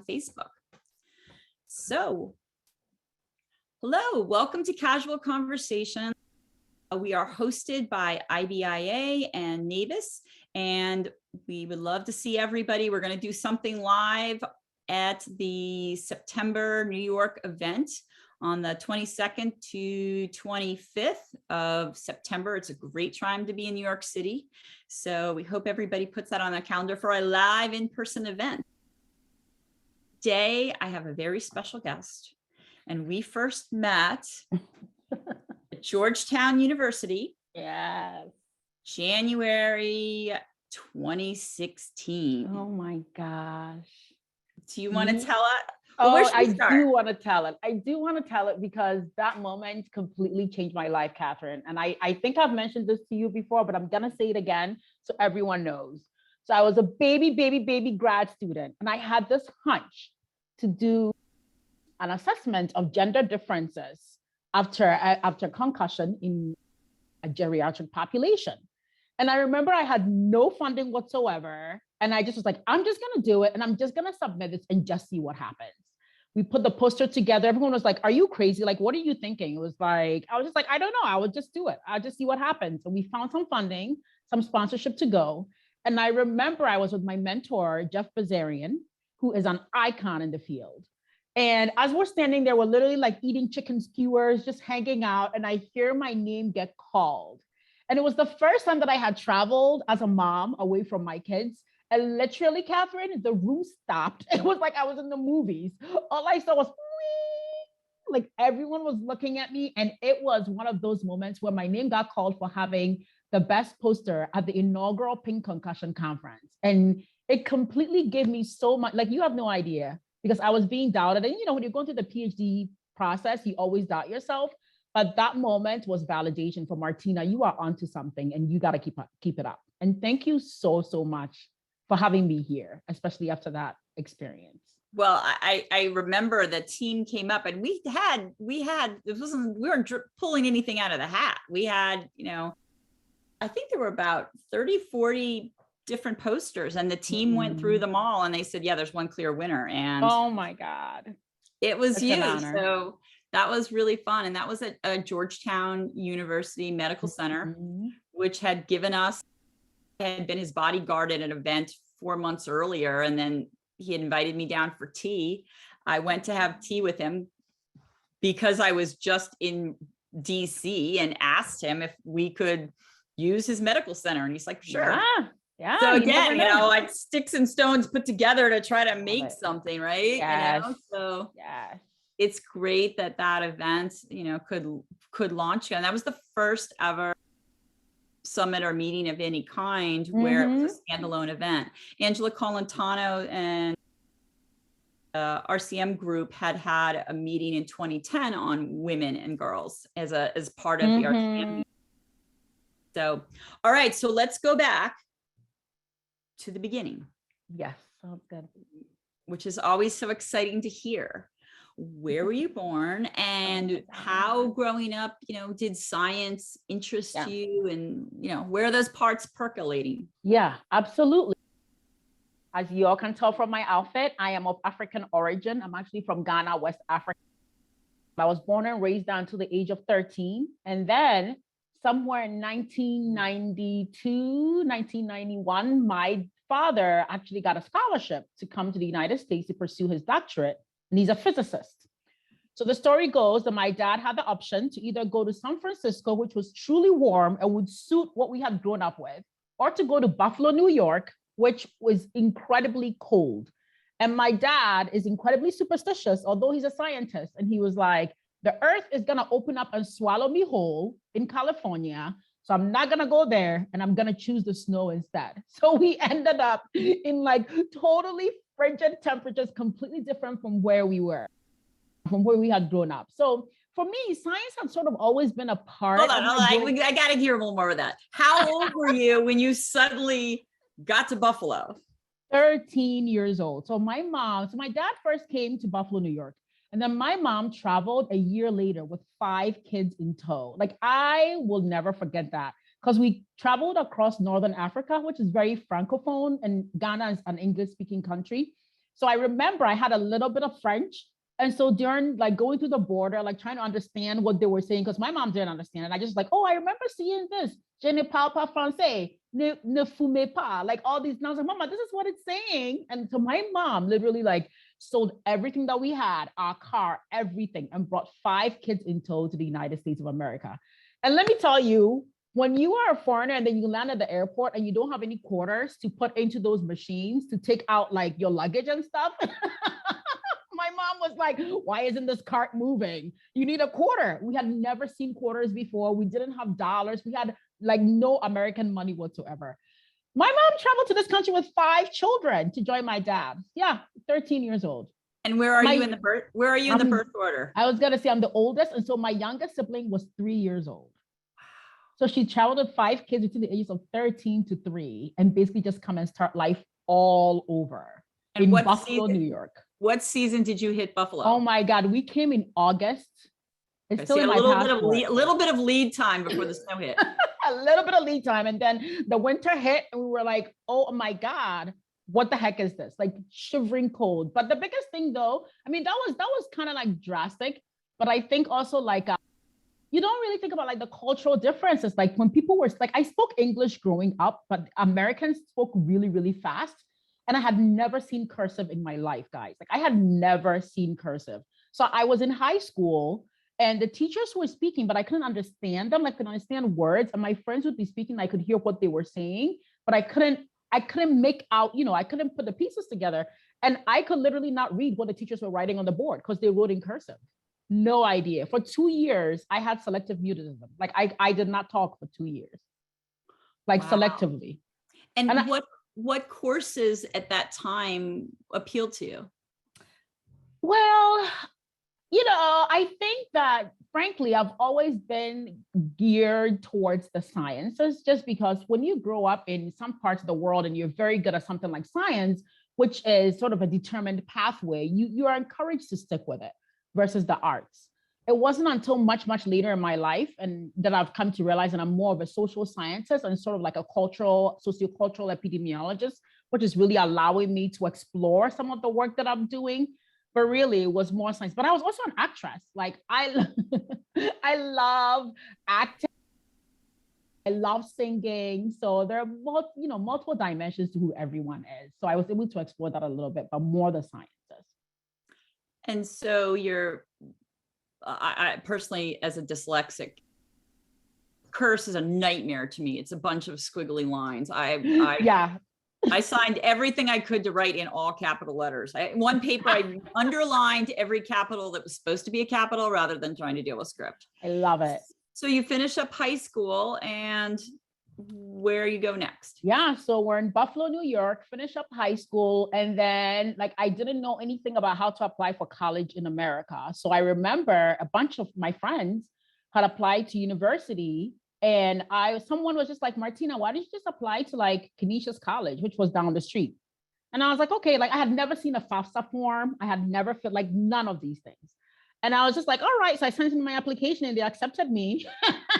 Facebook. So, hello, welcome to Casual Conversation. We are hosted by IBIA and NABIS, and we would love to see everybody. We're going to do something live at the September New York event on the 22nd to 25th of September. It's a great time to be in New York City. So we hope everybody puts that on their calendar for a live in-person event. Today, I have a very special guest, and we first met at Georgetown University. Yes. January 2016. Oh my gosh. Do you want to tell it? Well, I do want to tell it. I do want to tell it because that moment completely changed my life, Katherine. And I think I've mentioned this to you before, but I'm going to say it again so everyone knows. So I was a baby grad student, and I had this hunch to do an assessment of gender differences after concussion in a geriatric population. And I remember I had no funding whatsoever. And I just was like, I'm just going to do it. And I'm just going to submit this and just see what happens. We put the poster together. Everyone was like, are you crazy? Like, what are you thinking? It was like, I was just like, I don't know. I would just do it. I'll just see what happens. And we found some funding, some sponsorship to go. And I remember I was with my mentor, Jeff Bazarian, who is an icon in the field. And as we're standing there, we're literally like eating chicken skewers, just hanging out. And I hear my name get called. And it was the first time that I had traveled as a mom away from my kids. And literally, Katherine, the room stopped. It was like I was in the movies. All I saw was, whee! Like everyone was looking at me. And it was one of those moments where my name got called for having the best poster at the inaugural PINK Concussion conference. And it completely gave me so much, like you have no idea, because I was being doubted. And when you're going through the PhD process, you always doubt yourself. But that moment was validation for Martina. You are onto something and you got to keep it up. And thank you so much for having me here, especially after that experience. Well, I remember the team came up and we weren't pulling anything out of the hat. We had, I think there were about 30, 40 different posters, and the team went through them all and they said, yeah, there's one clear winner. And oh my God, it was you. So that was really fun. And that was at a Georgetown University Medical Center, which had been his bodyguard at an event 4 months earlier. And then he had invited me down for tea. I went to have tea with him because I was just in DC and asked him if we could use his medical center. And he's like, sure. Yeah. So again, like sticks and stones put together to try to make something, right? Yes. So yes. It's great that event, could launch. And that was the first ever summit or meeting of any kind where it was a standalone event. Angela Colantano and RCM group had a meeting in 2010 on women and girls as part of the RCM. So, all right, so let's go back to the beginning. Yes, sounds good. Which is always so exciting to hear. Where were you born, and how growing up, did science interest you, and, where are those parts percolating? Yeah, absolutely. As you all can tell from my outfit, I am of African origin. I'm actually from Ghana, West Africa. I was born and raised down to the age of 13. And then somewhere in 1992, 1991, my father actually got a scholarship to come to the United States to pursue his doctorate. And he's a physicist. So the story goes that my dad had the option to either go to San Francisco, which was truly warm and would suit what we had grown up with, or to go to Buffalo, New York, which was incredibly cold. And my dad is incredibly superstitious, although he's a scientist. And he was like, the earth is going to open up and swallow me whole in California. So I'm not going to go there, and I'm going to choose the snow instead. So we ended up in like totally frigid temperatures, completely different from where we had grown up. So for me, science had sort of always been a part. Hold on. I got to hear a little more of that. How old were you when you suddenly got to Buffalo? 13 years old. So my dad first came to Buffalo, New York. And then my mom traveled a year later with 5 kids in tow. Like, I will never forget that, because we traveled across Northern Africa, which is very Francophone, and Ghana is an English-speaking country. So I remember I had a little bit of French. And so during like going through the border, like trying to understand what they were saying, because my mom didn't understand it. I just like, oh, I remember seeing this. Je ne parle pas français. Ne fumez pas. Like all these. And I was like, Mama, this is what it's saying. And so my mom literally like sold everything that we had, our car, everything, and brought 5 kids in tow to the United States of America. And let me tell you, when you are a foreigner and then you land at the airport and you don't have any quarters to put into those machines to take out like your luggage and stuff, my mom was like, why isn't this cart moving? You need a quarter. We had never seen quarters before. We didn't have dollars. We had like no American money whatsoever. My mom traveled to this country with 5 children to join my dad. Yeah, 13 years old. And where are you in the birth? Where are you in the birth order? I was gonna say I'm the oldest, and so my youngest sibling was 3 years old. So she traveled with 5 kids between the ages of 13 to 3, and basically just come and start life all over in Buffalo, New York. What season did you hit Buffalo? Oh my God, we came in August. It's still a in my little bit of lead time before the snow hit. A little bit of lead time, and then the winter hit, and we were like, "Oh my God, what the heck is this?" Like shivering cold. But the biggest thing, though, I mean, that was kind of like drastic. But I think also like you don't really think about like the cultural differences. Like when people were like, I spoke English growing up, but Americans spoke really, really fast. And I had never seen cursive in my life, guys. Like I had never seen cursive. So I was in high school and the teachers were speaking, but I couldn't understand them. I couldn't understand words. And my friends would be speaking. I could hear what they were saying, but I couldn't make out, I couldn't put the pieces together. And I could literally not read what the teachers were writing on the board because they wrote in cursive. No idea. For 2 years, I had selective mutism. Like I did not talk for 2 years, like selectively. And what courses at that time appealed to you? Well, I think that frankly, I've always been geared towards the sciences just because when you grow up in some parts of the world and you're very good at something like science, which is sort of a determined pathway, you are encouraged to stick with it versus the arts. It wasn't until much, much later in my life and that I've come to realize that I'm more of a social scientist and sort of like a sociocultural epidemiologist, which is really allowing me to explore some of the work that I'm doing. But really it was more science. But I was also an actress. Like I love acting. I love singing. So there are multiple dimensions to who everyone is. So I was able to explore that a little bit, but more the sciences. And so I personally, as a dyslexic, curse is a nightmare to me. It's a bunch of squiggly lines. I signed everything I could to write in all capital letters. One paper, I underlined every capital that was supposed to be a capital rather than trying to deal with script. I love it. So you finish up high school, and where you go next? Yeah, so we're in Buffalo, New York, finish up high school. And then like, I didn't know anything about how to apply for college in America. So I remember a bunch of my friends had applied to university. And someone was just like, Martina, why don't you just apply to like Canisius College, which was down the street? And I was like, okay, like I had never seen a FAFSA form. I had never felt like none of these things. And I was just like, all right. So I sent in my application and they accepted me.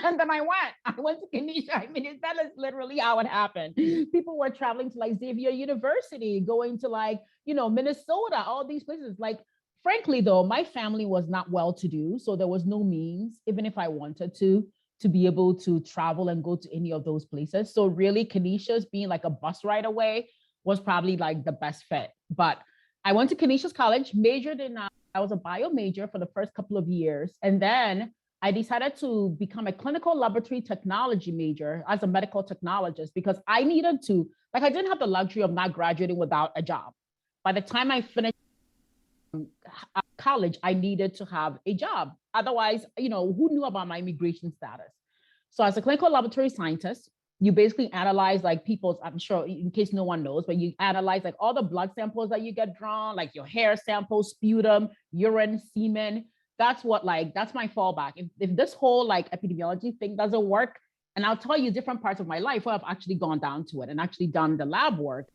And then I went to Canisius. I mean, that is literally how it happened. People were traveling to like Xavier University, going to like, Minnesota, all these places. Like, frankly, though, my family was not well-to-do. So there was no means, even if I wanted to be able to travel and go to any of those places. So really Canisius being like a bus ride away was probably like the best fit. But I went to Canisius College, majored in, I was a bio major for the first couple of years. And then I decided to become a clinical laboratory technology major as a medical technologist because I needed to, like I didn't have the luxury of not graduating without a job. By the time I finished college, I needed to have a job. Otherwise, who knew about my immigration status? So as a clinical laboratory scientist, you basically analyze like people's, I'm sure in case no one knows, but you analyze like all the blood samples that you get drawn, like your hair samples, sputum, urine, semen. That's my fallback. If this whole like epidemiology thing doesn't work, and I'll tell you different parts of my life where I've actually gone down to it and actually done the lab work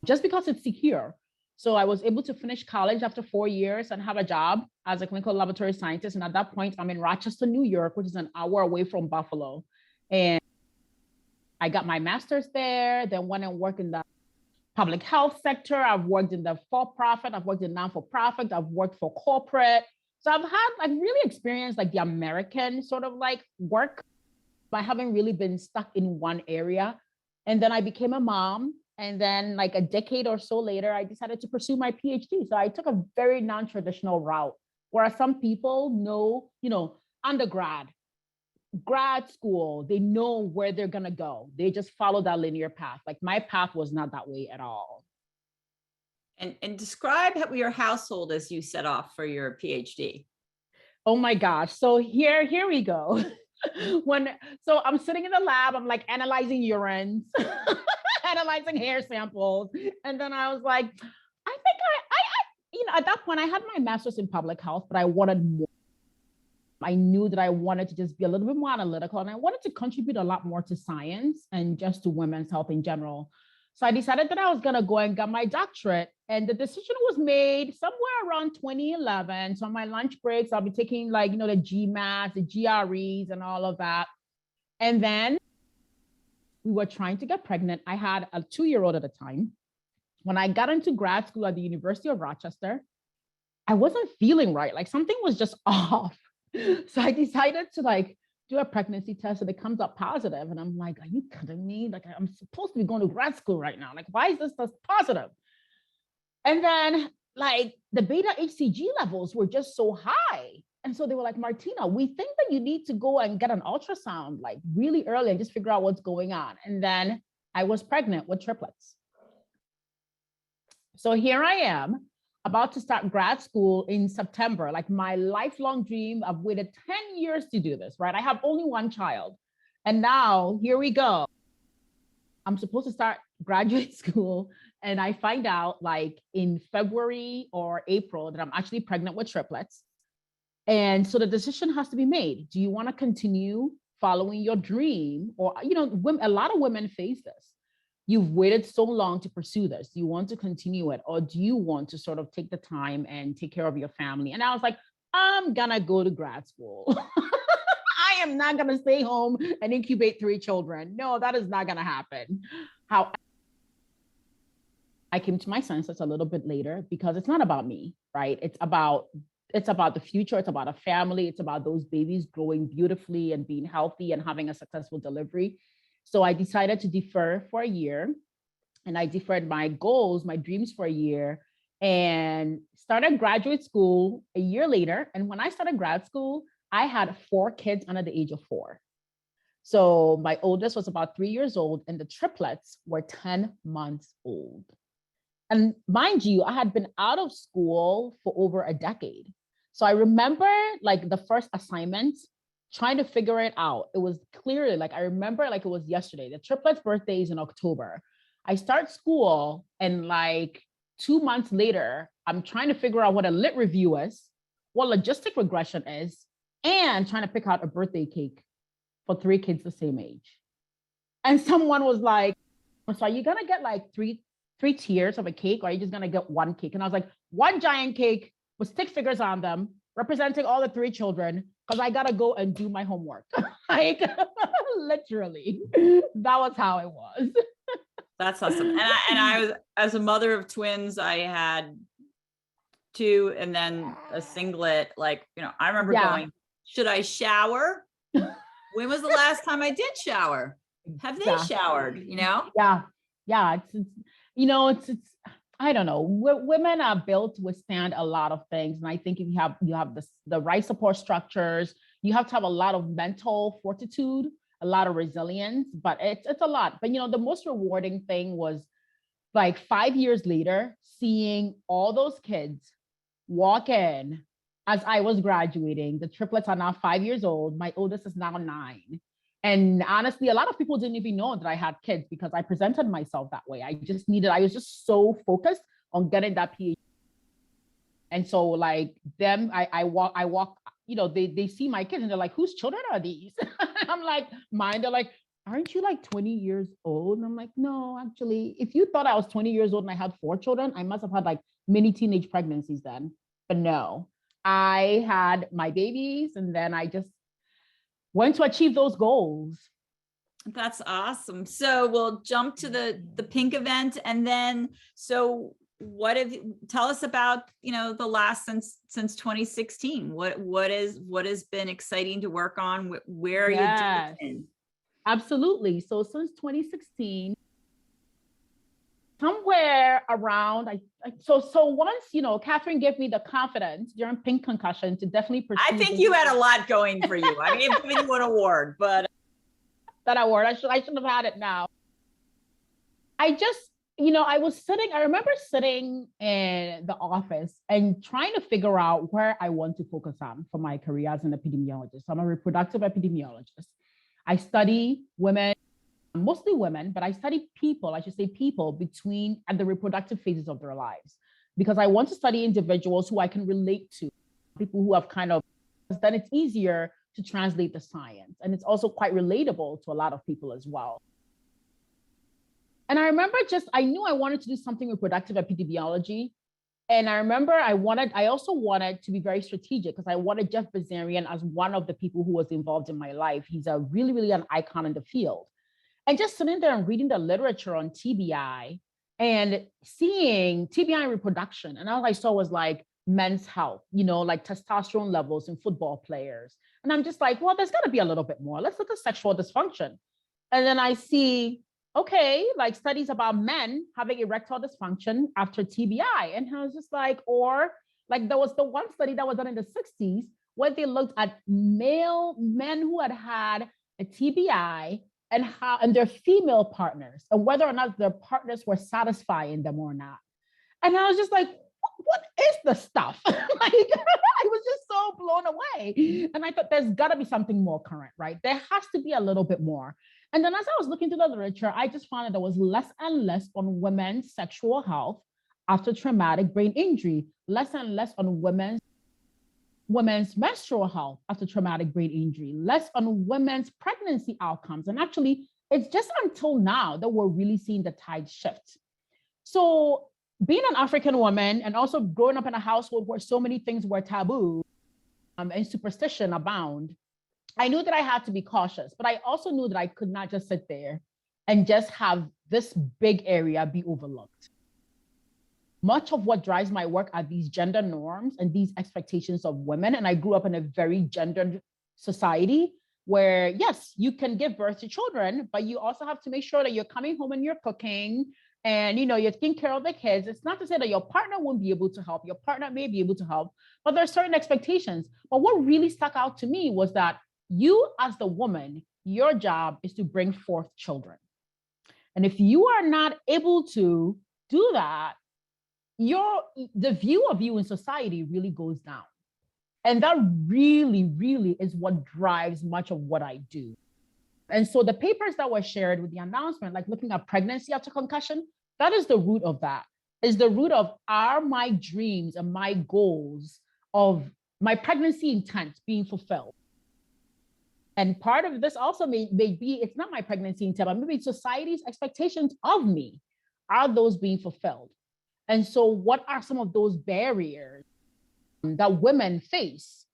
just because it's secure. So I was able to finish college after 4 years and have a job as a clinical laboratory scientist. And at that point, I'm in Rochester, New York, which is an hour away from Buffalo. And I got my master's there, then went and worked in the public health sector. I've worked in the for-profit, I've worked in non-for-profit, I've worked for corporate. So I've had like really experienced like the American sort of like work, but I haven't really been stuck in one area. And then I became a mom. And then like a decade or so later, I decided to pursue my PhD. So I took a very non-traditional route, whereas some people know, undergrad, grad school, they know where they're going to go. They just follow that linear path. Like my path was not that way at all. And describe your household as you set off for your PhD. Oh my gosh. So here we go. So I'm sitting in the lab, I'm like analyzing urines, analyzing hair samples. And then I was like, I think at that point I had my master's in public health, but I wanted more. I knew that I wanted to just be a little bit more analytical, and I wanted to contribute a lot more to science and just to women's health in general. So I decided that I was going to go and get my doctorate, and the decision was made somewhere around 2011. So on my lunch breaks, I'll be taking like, the GMATs, the GREs and all of that. And then we were trying to get pregnant. I had a 2-year-old at the time. When I got into grad school at the University of Rochester, I wasn't feeling right. Like something was just off. So I decided to like do a pregnancy test, and it comes up positive. And I'm like, are you kidding me? Like I'm supposed to be going to grad school right now. Like, why is this test positive? And then like the beta HCG levels were just so high. And so they were like, Martina, we think that you need to go and get an ultrasound like really early and just figure out what's going on. And then I was pregnant with triplets. So here I am, about to start grad school in September, like my lifelong dream. I've waited 10 years to do this, right? I have only one child. And now here we go. I'm supposed to start graduate school. And I find out like in February or April that I'm actually pregnant with triplets. And so the decision has to be made. Do you want to continue following your dream? Or, a lot of women face this. You've waited so long to pursue this. Do you want to continue it? Or do you want to sort of take the time and take care of your family? And I was like, I'm gonna go to grad school. I am not gonna stay home and incubate 3 children. No, that is not gonna happen. How I came to my senses a little bit later, because it's not about me, right? It's about the future. It's about a family. It's about those babies growing beautifully and being healthy and having a successful delivery. So I decided to defer for a year, and I deferred my goals, my dreams for a year, and started graduate school a year later. And when I started grad school, I had 4 kids under the age of 4. So my oldest was about 3 years old, and the triplets were 10 months old. And mind you, I had been out of school for over a decade. So I remember like the first assignment, trying to figure it out. It was clearly like, I remember like it was yesterday. The triplets' birthday is in October. I start school, and like 2 months later, I'm trying to figure out what a lit review is, what logistic regression is, and trying to pick out a birthday cake for 3 kids the same age. And someone was like, so are you gonna get like three tiers of a cake, or are you just gonna get 1 cake? And I was like, 1 giant cake with 6 figures on them, representing all the 3 children, because I gotta go and do my homework. Like literally, that was how it was. That's awesome. And I was, as a mother of twins, I had 2 and then a singlet. Like, I remember going, should I shower? When was the last time I did shower? Have they showered? Yeah. It's I don't know. Women are built to withstand a lot of things. And I think if you have the right support structures, you have to have a lot of mental fortitude, a lot of resilience, but it's a lot. But, the most rewarding thing was like 5 years later, seeing all those kids walk in as I was graduating. The triplets are now 5 years old. My oldest is now 9. And honestly, a lot of people didn't even know that I had kids, because I presented myself that way. I was just so focused on getting that PhD. And so like them, I walk, they see my kids and they're like, whose children are these? I'm like, mine. They're like, aren't you like 20 years old? And I'm like, no, actually, if you thought I was 20 years old and I had 4 children, I must have had like mini teenage pregnancies then. But no, I had my babies, and then I just went to achieve those goals. That's awesome. So we'll jump to the PINK event, and then so tell us about, the last since 2016. What has been exciting to work on? Where are you doing? Absolutely. So since 2016, somewhere around, so once, Katherine gave me the confidence during PINK Concussion to definitely pursue. I think you had a lot going for you. I mean, I've given you an award, but that award, I should have had it now. I just, I remember sitting in the office and trying to figure out where I want to focus on for my career as an epidemiologist. So I'm a reproductive epidemiologist. I study women, mostly women, but I study people, I should say people at the reproductive phases of their lives, because I want to study individuals who I can relate to, people who have then it's easier to translate the science. And it's also quite relatable to a lot of people as well. And I remember I knew I wanted to do something reproductive epidemiology. And I remember I also wanted to be very strategic, because I wanted Jeff Bazarian as one of the people who was involved in my life. He's a really, really an icon in the field. And just sitting there and reading the literature on TBI and seeing TBI reproduction. And all I saw was like men's health, like testosterone levels in football players. And I'm just like, well, there's got to be a little bit more. Let's look at sexual dysfunction. And then I see, okay, like studies about men having erectile dysfunction after TBI. And I was just like, or like there was the one study that was done in the 60s where they looked at men who had a TBI and their female partners, and whether or not their partners were satisfying them or not. And I was just like, what is the stuff? Like, I was just so blown away. And I thought there's got to be something more current, right? There has to be a little bit more. And then as I was looking through the literature, I just found that there was less and less on women's sexual health after traumatic brain injury, less and less on women's menstrual health after traumatic brain injury, less on women's pregnancy outcomes. And actually, it's just until now that we're really seeing the tide shift. So being an African woman and also growing up in a household where so many things were taboo and superstition abound, I knew that I had to be cautious, but I also knew that I could not just sit there and just have this big area be overlooked. Much of what drives my work are these gender norms and these expectations of women. And I grew up in a very gendered society where, yes, you can give birth to children, but you also have to make sure that you're coming home and you're cooking and, you're taking care of the kids. It's not to say that your partner won't be able to help. Your partner may be able to help, but there are certain expectations. But what really stuck out to me was that you, as the woman, your job is to bring forth children. And if you are not able to do that, the view of you in society really goes down. And that really, really is what drives much of what I do. And so the papers that were shared with the announcement, like looking at pregnancy after concussion, that is the root of that. Is the root of are my dreams and my goals of my pregnancy intent being fulfilled? And part of this also may be, it's not my pregnancy intent, but maybe society's expectations of me. Are those being fulfilled? And so what are some of those barriers that women face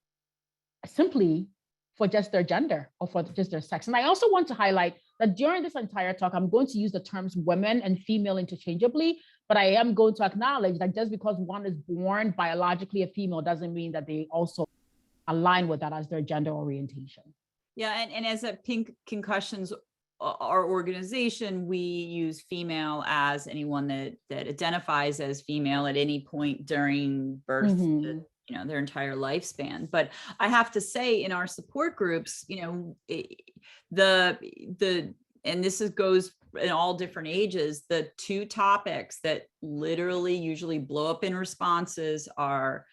simply for just their gender or for just their sex? And I also want to highlight that during this entire talk, I'm going to use the terms women and female interchangeably, but I am going to acknowledge that just because one is born biologically a female doesn't mean that they also align with that as their gender orientation. Yeah, and as a PINK Concussions, our organization, we use female as anyone that identifies as female at any point during birth, mm-hmm. Their entire lifespan. But I have to say, in our support groups, and this goes in all different ages, the two topics that literally usually blow up in responses are,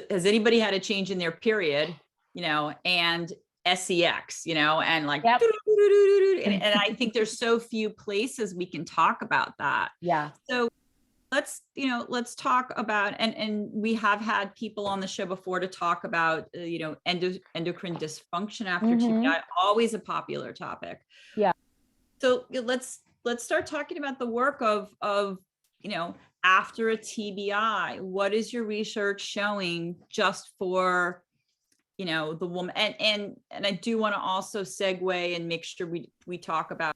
has anybody had a change in their period? And SEX, and like, yep. and I think there's so few places we can talk about that. Yeah. So let's talk about, and we have had people on the show before to talk about, endocrine dysfunction after mm-hmm. TBI, always a popular topic. Yeah. So let's start talking about the work of, after a TBI, what is your research showing just for you know, the woman, and I do want to also segue and make sure we talk about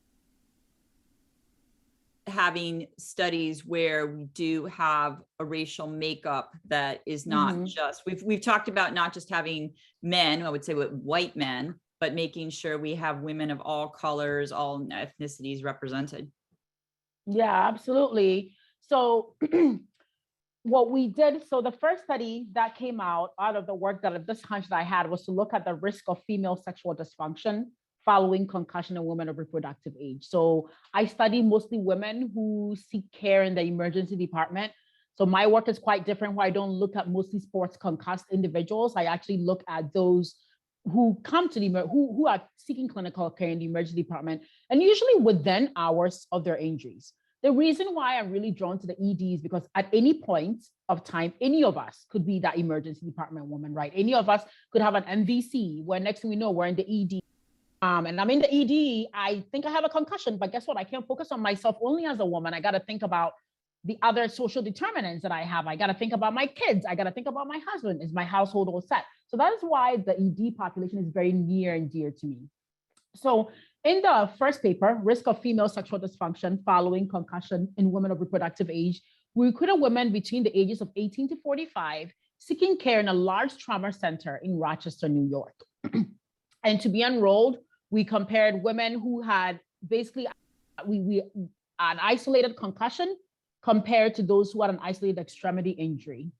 having studies where we do have a racial makeup that is not just, we've talked about not just having men, I would say with white men, but making sure we have women of all colors, all ethnicities represented. Yeah, absolutely. So what we did, so the first study that came out of the work that this hunch that I had was to look at the risk of female sexual dysfunction following concussion in women of reproductive age. So I study mostly women who seek care in the emergency department. So my work is quite different, where I don't look at mostly sports concussed individuals. I actually look at those who come to who are seeking clinical care in the emergency department, and usually within hours of their injuries. The reason why I'm really drawn to the ED is because at any point of time, any of us could be that emergency department woman, right? Any of us could have an MVC where next thing we know, we're in the ED. And I'm in the ED, I think I have a concussion, but guess what? I can't focus on myself only as a woman. I got to think about the other social determinants that I have. I got to think about my kids. I got to think about my husband. Is my household all set? So that is why the ED population is very near and dear to me. So in the first paper, Risk of Female Sexual Dysfunction Following Concussion in Women of Reproductive Age, we recruited women between the ages of 18 to 45 seeking care in a large trauma center in Rochester, New York. And to be enrolled, we compared women who had basically an isolated concussion compared to those who had an isolated extremity injury.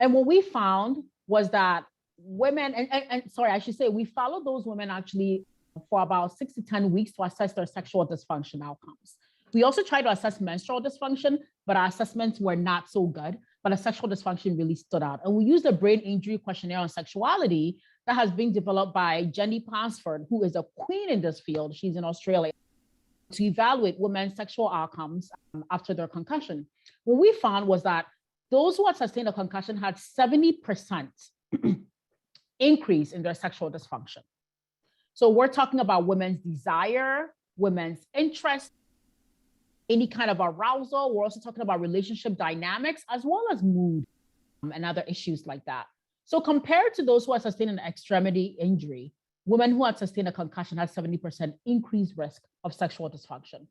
And what we found was that women, and sorry, I should say, we followed those women actually for about 6 to 10 weeks to assess their sexual dysfunction outcomes. We also tried to assess menstrual dysfunction, but our assessments were not so good, but a sexual dysfunction really stood out. And we used a brain injury questionnaire on sexuality that has been developed by Jenny Pansford, who is a queen in this field. She's in Australia, to evaluate women's sexual outcomes after their concussion. What we found was that those who had sustained a concussion had 70% increase in their sexual dysfunction. So we're talking about women's desire, women's interest, any kind of arousal. We're also talking about relationship dynamics, as well as mood and other issues like that. So compared to those who had sustained an extremity injury, women who had sustained a concussion had 70% increased risk of sexual dysfunction.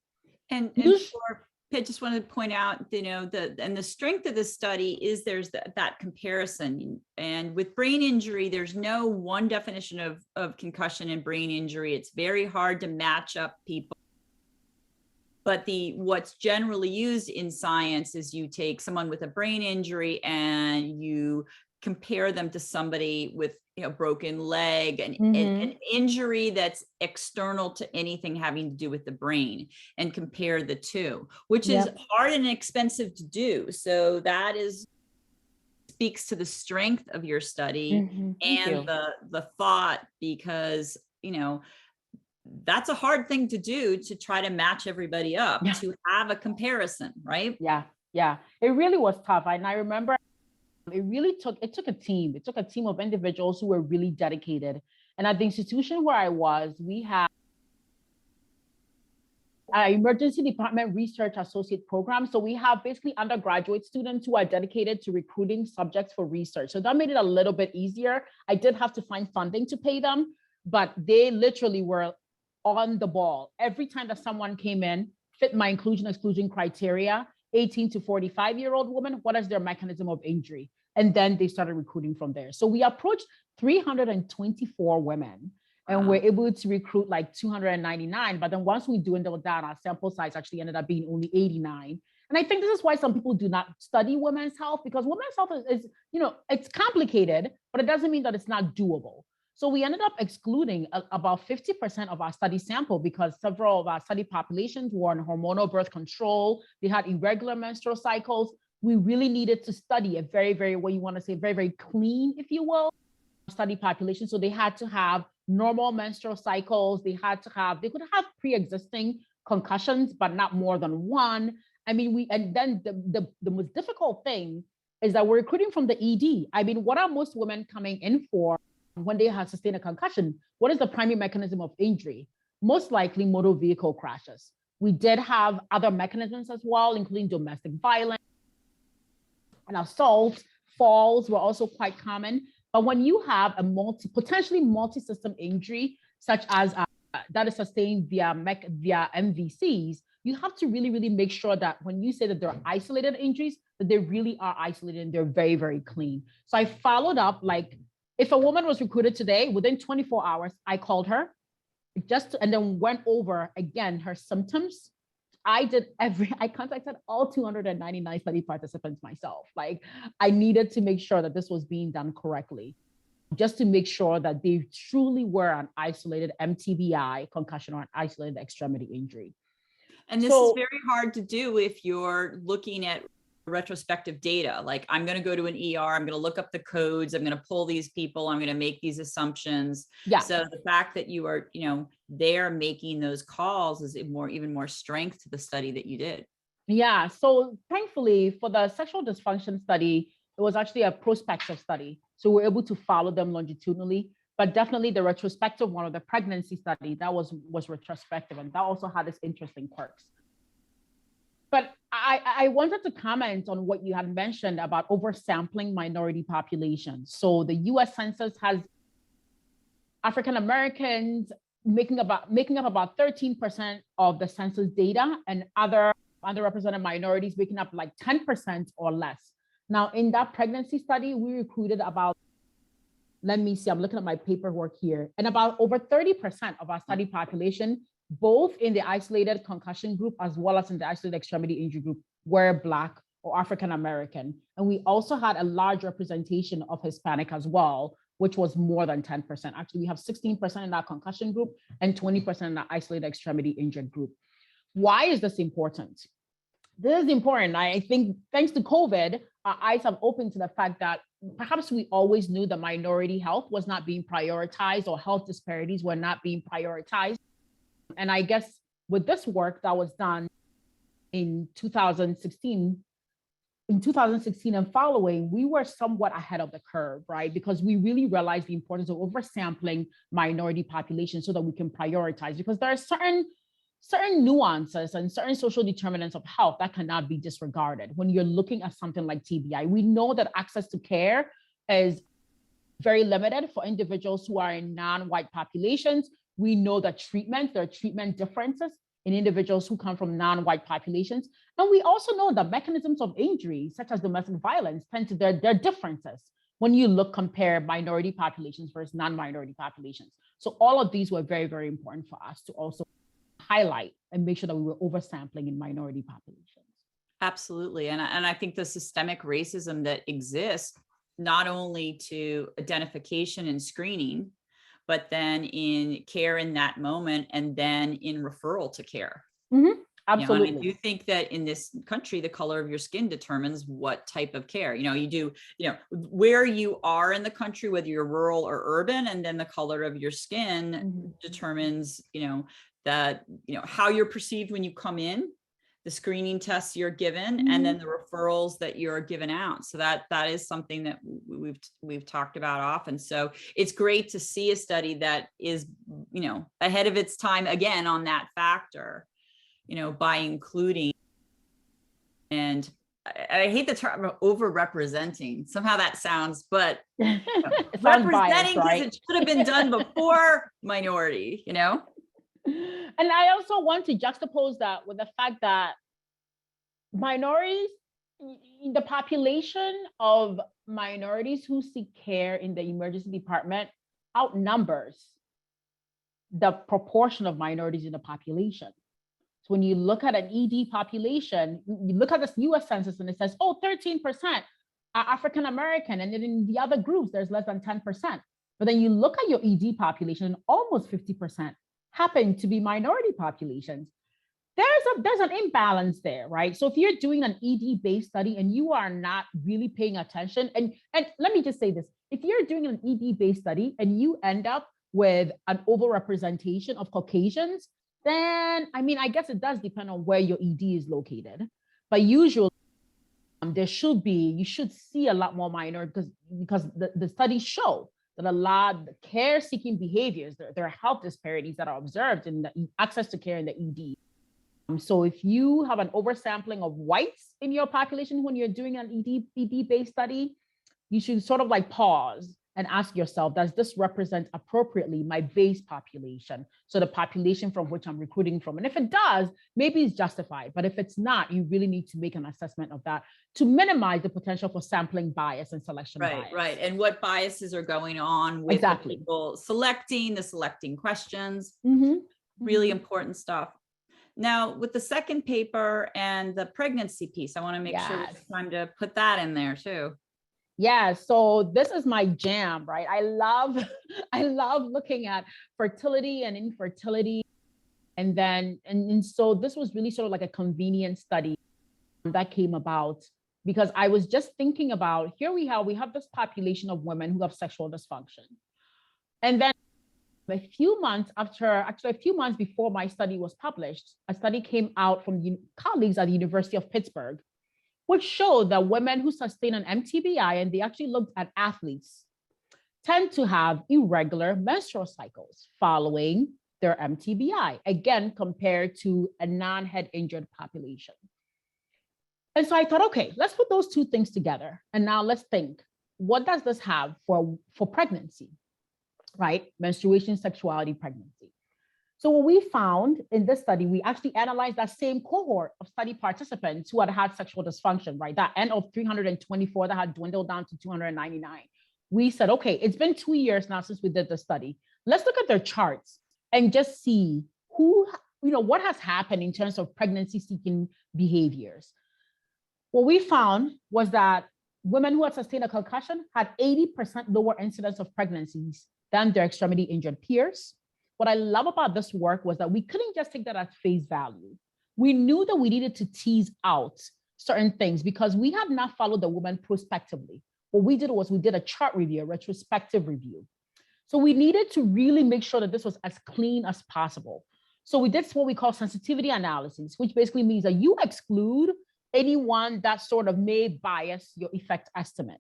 And I just wanted to point out, you know, the strength of this study is there's that comparison. And with brain injury, there's no one definition of concussion and brain injury. It's very hard to match up people. But what's generally used in science is you take someone with a brain injury and you compare them to somebody with, you know, broken leg and an injury that's external to anything having to do with the brain, and compare the two, which is hard and expensive to do. So that speaks to the strength of your study and the thought, because, you know, that's a hard thing to do, to try to match everybody up, to have a comparison, right? Yeah. It really was tough. And I remember it took a team. It took a team of individuals who were really dedicated. And at the institution where I was, we had an emergency department research associate program. So we have basically undergraduate students who are dedicated to recruiting subjects for research. So that made it a little bit easier. I did have to find funding to pay them, but they literally were on the ball. Every time that someone came in, fit my inclusion-exclusion criteria, 18 to 45-year-old woman, what is their mechanism of injury? And then they started recruiting from there. So we approached 324 women, and we're able to recruit like 299. But then once we dwindled down, our sample size actually ended up being only 89. And I think this is why some people do not study women's health, because women's health is, you know, it's complicated, but it doesn't mean that it's not doable. So we ended up excluding about 50% of our study sample, because several of our study populations were on hormonal birth control. They had irregular menstrual cycles. We really needed to study a very, very, what you want to say, very, very clean, if you will, study population. So they had to have normal menstrual cycles. They could have pre-existing concussions, but not more than one. I mean, and then the most difficult thing is that we're recruiting from the ED. I mean, what are most women coming in for when they have sustained a concussion? What is the primary mechanism of injury? Most likely motor vehicle crashes. We did have other mechanisms as well, including domestic violence and assault. Falls were also quite common. But when you have a potentially multi-system injury, such as that is sustained via MVCs, you have to really, really make sure that when you say that they're isolated injuries, that they really are isolated and they're very, very clean. So I followed up, like if a woman was recruited today, within 24 hours, I called her and then went over again her symptoms. I contacted all 299 study participants myself. Like I needed to make sure that this was being done correctly, just to make sure that they truly were an isolated MTBI concussion or an isolated extremity injury. And this is very hard to do if you're looking at retrospective data. Like I'm going to go to an ER, I'm going to look up the codes, I'm going to pull these people, I'm going to make these assumptions. Yeah. So the fact that you are, they're making those calls is even more strength to the study that you did. Yeah. So thankfully for the sexual dysfunction study, it was actually a prospective study. So we're able to follow them longitudinally, but definitely the retrospective one, or the pregnancy study, that was retrospective, and that also had its interesting quirks. But I wanted to comment on what you had mentioned about oversampling minority populations. So the US Census has African Americans making up about 13% of the census data, and other underrepresented minorities making up like 10% or less. Now, in that pregnancy study, we recruited about, let me see, I'm looking at my paperwork here, and about over 30% of our study population, both in the isolated concussion group as well as in the isolated extremity injury group, were Black or African American. And we also had a large representation of Hispanic as well, which was more than 10%. Actually, we have 16% in that concussion group and 20% in the isolated extremity injured group. Why is this important? This is important. I think thanks to COVID, our eyes have opened to the fact that perhaps we always knew that minority health was not being prioritized, or health disparities were not being prioritized. And I guess with this work that was done in 2016 and following, we were somewhat ahead of the curve, right? Because we really realized the importance of oversampling minority populations so that we can prioritize, because there are certain nuances and certain social determinants of health that cannot be disregarded when you're looking at something like TBI. We know that access to care is very limited for individuals who are in non-white populations. We know that there are treatment differences in individuals who come from non-white populations. And we also know that mechanisms of injury, such as domestic violence, there are differences when you compare minority populations versus non-minority populations. So all of these were very, very important for us to also highlight and make sure that we were oversampling in minority populations. Absolutely. And I think the systemic racism that exists, not only to identification and screening, but then in care in that moment, and then in referral to care. Mm-hmm. Absolutely. And I do think that in this country, the color of your skin determines what type of care, you do, where you are in the country, whether you're rural or urban, and then the color of your skin determines, that, how you're perceived when you come in, the screening tests you're given, and then the referrals that you're given out. So that is something that we've talked about often. So it's great to see a study that is, ahead of its time again on that factor, by including, and I hate the term over-representing. Somehow that sounds, but it representing, because right? It should have been done before minority, And I also want to juxtapose that with the fact that minorities, the population of minorities who seek care in the emergency department outnumbers the proportion of minorities in the population. So when you look at an ED population, you look at this US Census and it says, 13% are African American. And then in the other groups, there's less than 10%. But then you look at your ED population, almost 50% happen to be minority populations. There's an imbalance there, right? So if you're doing an ED-based study and you are not really paying attention, and let me just say this, if you're doing an ED-based study and you end up with an overrepresentation of Caucasians, then, I guess it does depend on where your ED is located. But usually, you should see a lot more minor, because the studies show that a lot of care-seeking behaviors, there are health disparities that are observed in the access to care in the ED. So if you have an oversampling of whites in your population when you're doing an ED-based study, you should sort of pause and ask yourself, does this represent appropriately my base population? So the population from which I'm recruiting from. And if it does, maybe it's justified. But if it's not, you really need to make an assessment of that to minimize the potential for sampling bias and selection bias. Right. And what biases are going on with Exactly. the people selecting questions. Mm-hmm. Really important stuff. Now, with the second paper and the pregnancy piece, I want to make sure we have time to put that in there too. Yeah, so this is my jam, right? I love looking at fertility and infertility. And so this was really sort of like a convenient study that came about because I was just thinking about, here we have this population of women who have sexual dysfunction. And then a few months before my study was published, a study came out from colleagues at the University of Pittsburgh, which showed that women who sustain an MTBI, and they actually looked at athletes, tend to have irregular menstrual cycles following their MTBI, again, compared to a non-head injured population. And so I thought, okay, let's put those two things together. And now let's think, what does this have for pregnancy, right? Menstruation, sexuality, pregnancy. So what we found in this study, we actually analyzed that same cohort of study participants who had sexual dysfunction, right? That N of 324 that had dwindled down to 299. We said, okay, it's been 2 years now since we did the study. Let's look at their charts and just see what has happened in terms of pregnancy-seeking behaviors. What we found was that women who had sustained a concussion had 80% lower incidence of pregnancies than their extremity injured peers. What I love about this work was that we couldn't just take that at face value. We knew that we needed to tease out certain things because we had not followed the woman prospectively. What we did was we did a chart review, a retrospective review. So we needed to really make sure that this was as clean as possible. So we did what we call sensitivity analysis, which basically means that you exclude anyone that sort of may bias your effect estimate.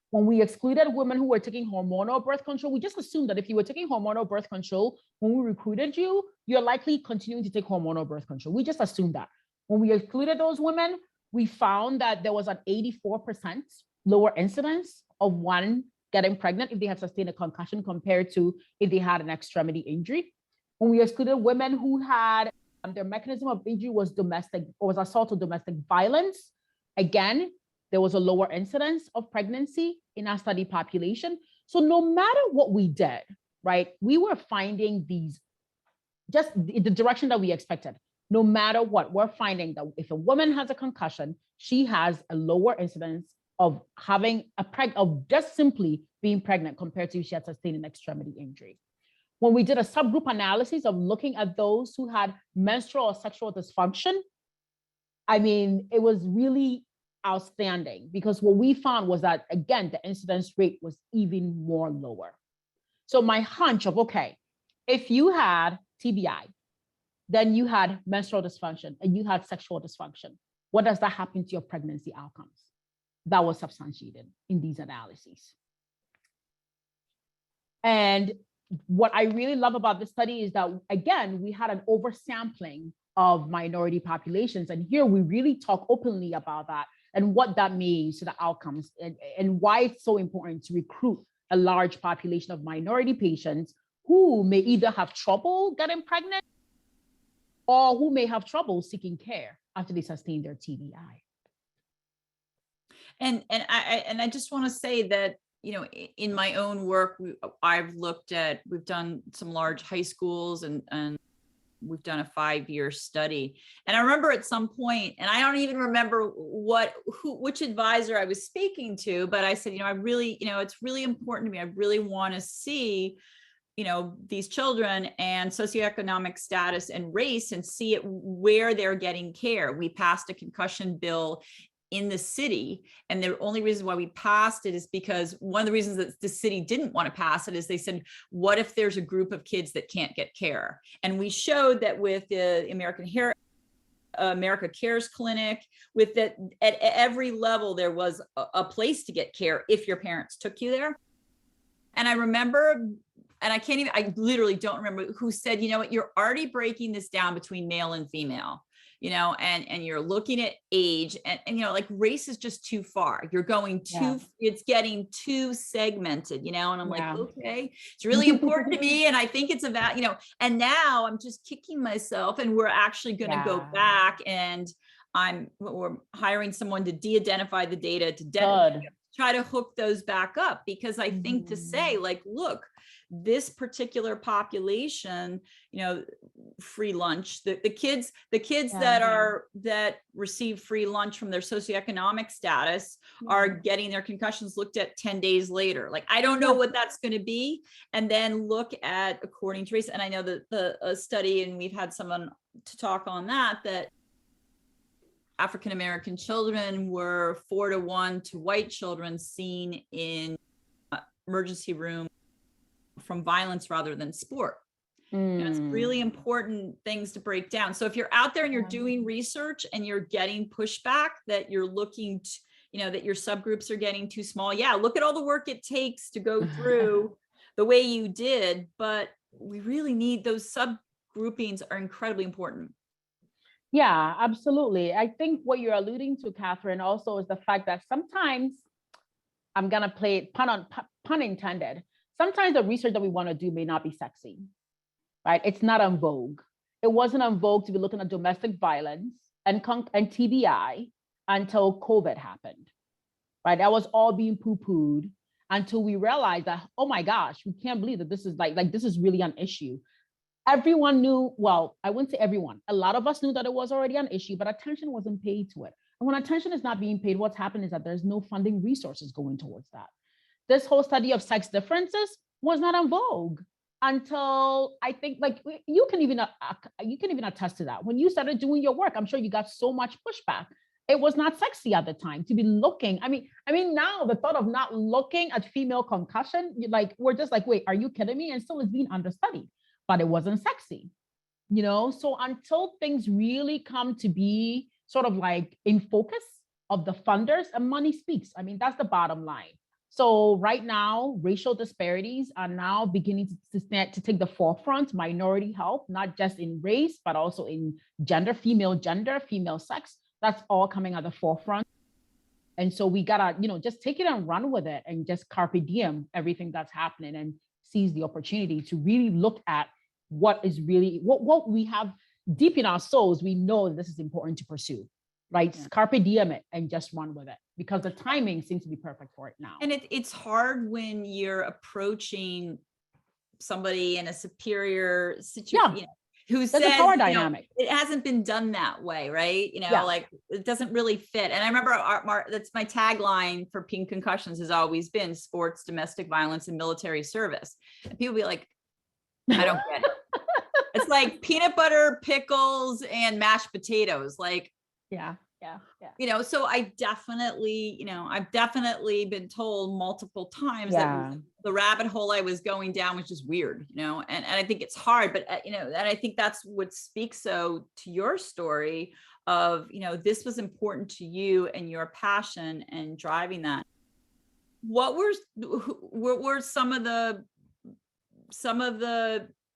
When we excluded women who were taking hormonal birth control, we just assumed that if you were taking hormonal birth control, when we recruited you, you're likely continuing to take hormonal birth control. We just assumed that. When we excluded those women, we found that there was an 84% lower incidence of one getting pregnant if they had sustained a concussion compared to if they had an extremity injury. When we excluded women who had their mechanism of injury was domestic or was assault or domestic violence, again, there was a lower incidence of pregnancy in our study population. So no matter what we did, right, we were finding these just the direction that we expected. No matter what, we're finding that if a woman has a concussion, she has a lower incidence of having of just simply being pregnant compared to if she had sustained an extremity injury. When we did a subgroup analysis of looking at those who had menstrual or sexual dysfunction, I mean, it was really outstanding because what we found was that, again, the incidence rate was even more lower. So my hunch of, okay, if you had TBI, then you had menstrual dysfunction and you had sexual dysfunction, what does that happen to your pregnancy outcomes? That was substantiated in these analyses. And what I really love about this study is that, again, we had an oversampling of minority populations. And here we really talk openly about that and what that means to the outcomes and why it's so important to recruit a large population of minority patients who may either have trouble getting pregnant or who may have trouble seeking care after they sustain their TBI. And I just want to say that, you know, in my own work, we've done some large high schools and we've done a 5-year study. And I remember at some point, and I don't even remember which advisor I was speaking to, but I said, it's really important to me. I really want to see, these children and socioeconomic status and race and see it where they're getting care. We passed a concussion bill in the city. And the only reason why we passed it is because one of the reasons that the city didn't want to pass it is they said, what if there's a group of kids that can't get care? And we showed that with the America Cares Clinic, with that at every level, there was a place to get care if your parents took you there. And I remember, and I literally don't remember who said, you know what, you're already breaking this down between male and female. and you're looking at age and like race is just too far. You're going too, it's getting too segmented, and I'm like, okay, it's really important to me. And I think it's about, and now I'm just kicking myself, and we're actually going to go back, and we're hiring someone to de-identify the data, to try to hook those back up, because I think to say like, look, this particular population, free lunch, the kids that receive free lunch from their socioeconomic status are getting their concussions looked at 10 days later. Like, I don't know what that's going to be. And then look at according to race. And I know that the study, and we've had someone to talk on that African-American children were 4-to-1 to white children seen in emergency room from violence rather than sport. It's really important things to break down. So if you're out there and you're doing research and you're getting pushback that you're looking to, that your subgroups are getting too small, look at all the work it takes to go through the way you did, but we really need those subgroupings are incredibly important. Yeah, absolutely. I think what you're alluding to, Katherine, also is the fact that sometimes, I'm going to play it, pun intended, sometimes the research that we want to do may not be sexy, right? It's not en vogue. It wasn't en vogue to be looking at domestic violence and TBI until COVID happened, right? That was all being poo-pooed until we realized that, oh my gosh, we can't believe that this is like this is really an issue. Everyone knew, well, I wouldn't say everyone, a lot of us knew that it was already an issue, but attention wasn't paid to it. And when attention is not being paid, what's happened is that there's no funding resources going towards that. This whole study of sex differences was not en vogue until, I think, like, you can even attest to that. When you started doing your work, I'm sure you got so much pushback. It was not sexy at the time to be looking. I mean, now the thought of not looking at female concussion, we're just like, wait, are you kidding me? And still it's being understudied, but it wasn't sexy, So until things really come to be sort of like in focus of the funders, and money speaks. I mean, that's the bottom line. So right now, racial disparities are now beginning to take the forefront. Minority health, not just in race, but also in gender, female sex. That's all coming at the forefront. And so we gotta, just take it and run with it, and just carpe diem everything that's happening, and seize the opportunity to really look at what is really, what we have deep in our souls. We know this is important to pursue. Right? Yeah. Carpe diem it and just run with it, because the timing seems to be perfect for it now. And it's hard when you're approaching somebody in a superior situation, who says, a power dynamic. It hasn't been done that way, right? Like it doesn't really fit. And I remember that's my tagline for PINK Concussions has always been sports, domestic violence, and military service. And people be like, I don't get it. It's like peanut butter, pickles, and mashed potatoes. Like, yeah. So I've definitely been told multiple times that the rabbit hole I was going down was just weird, and I think it's hard, but and I think that's what speaks to your story of, this was important to you and your passion and driving that. What were some of the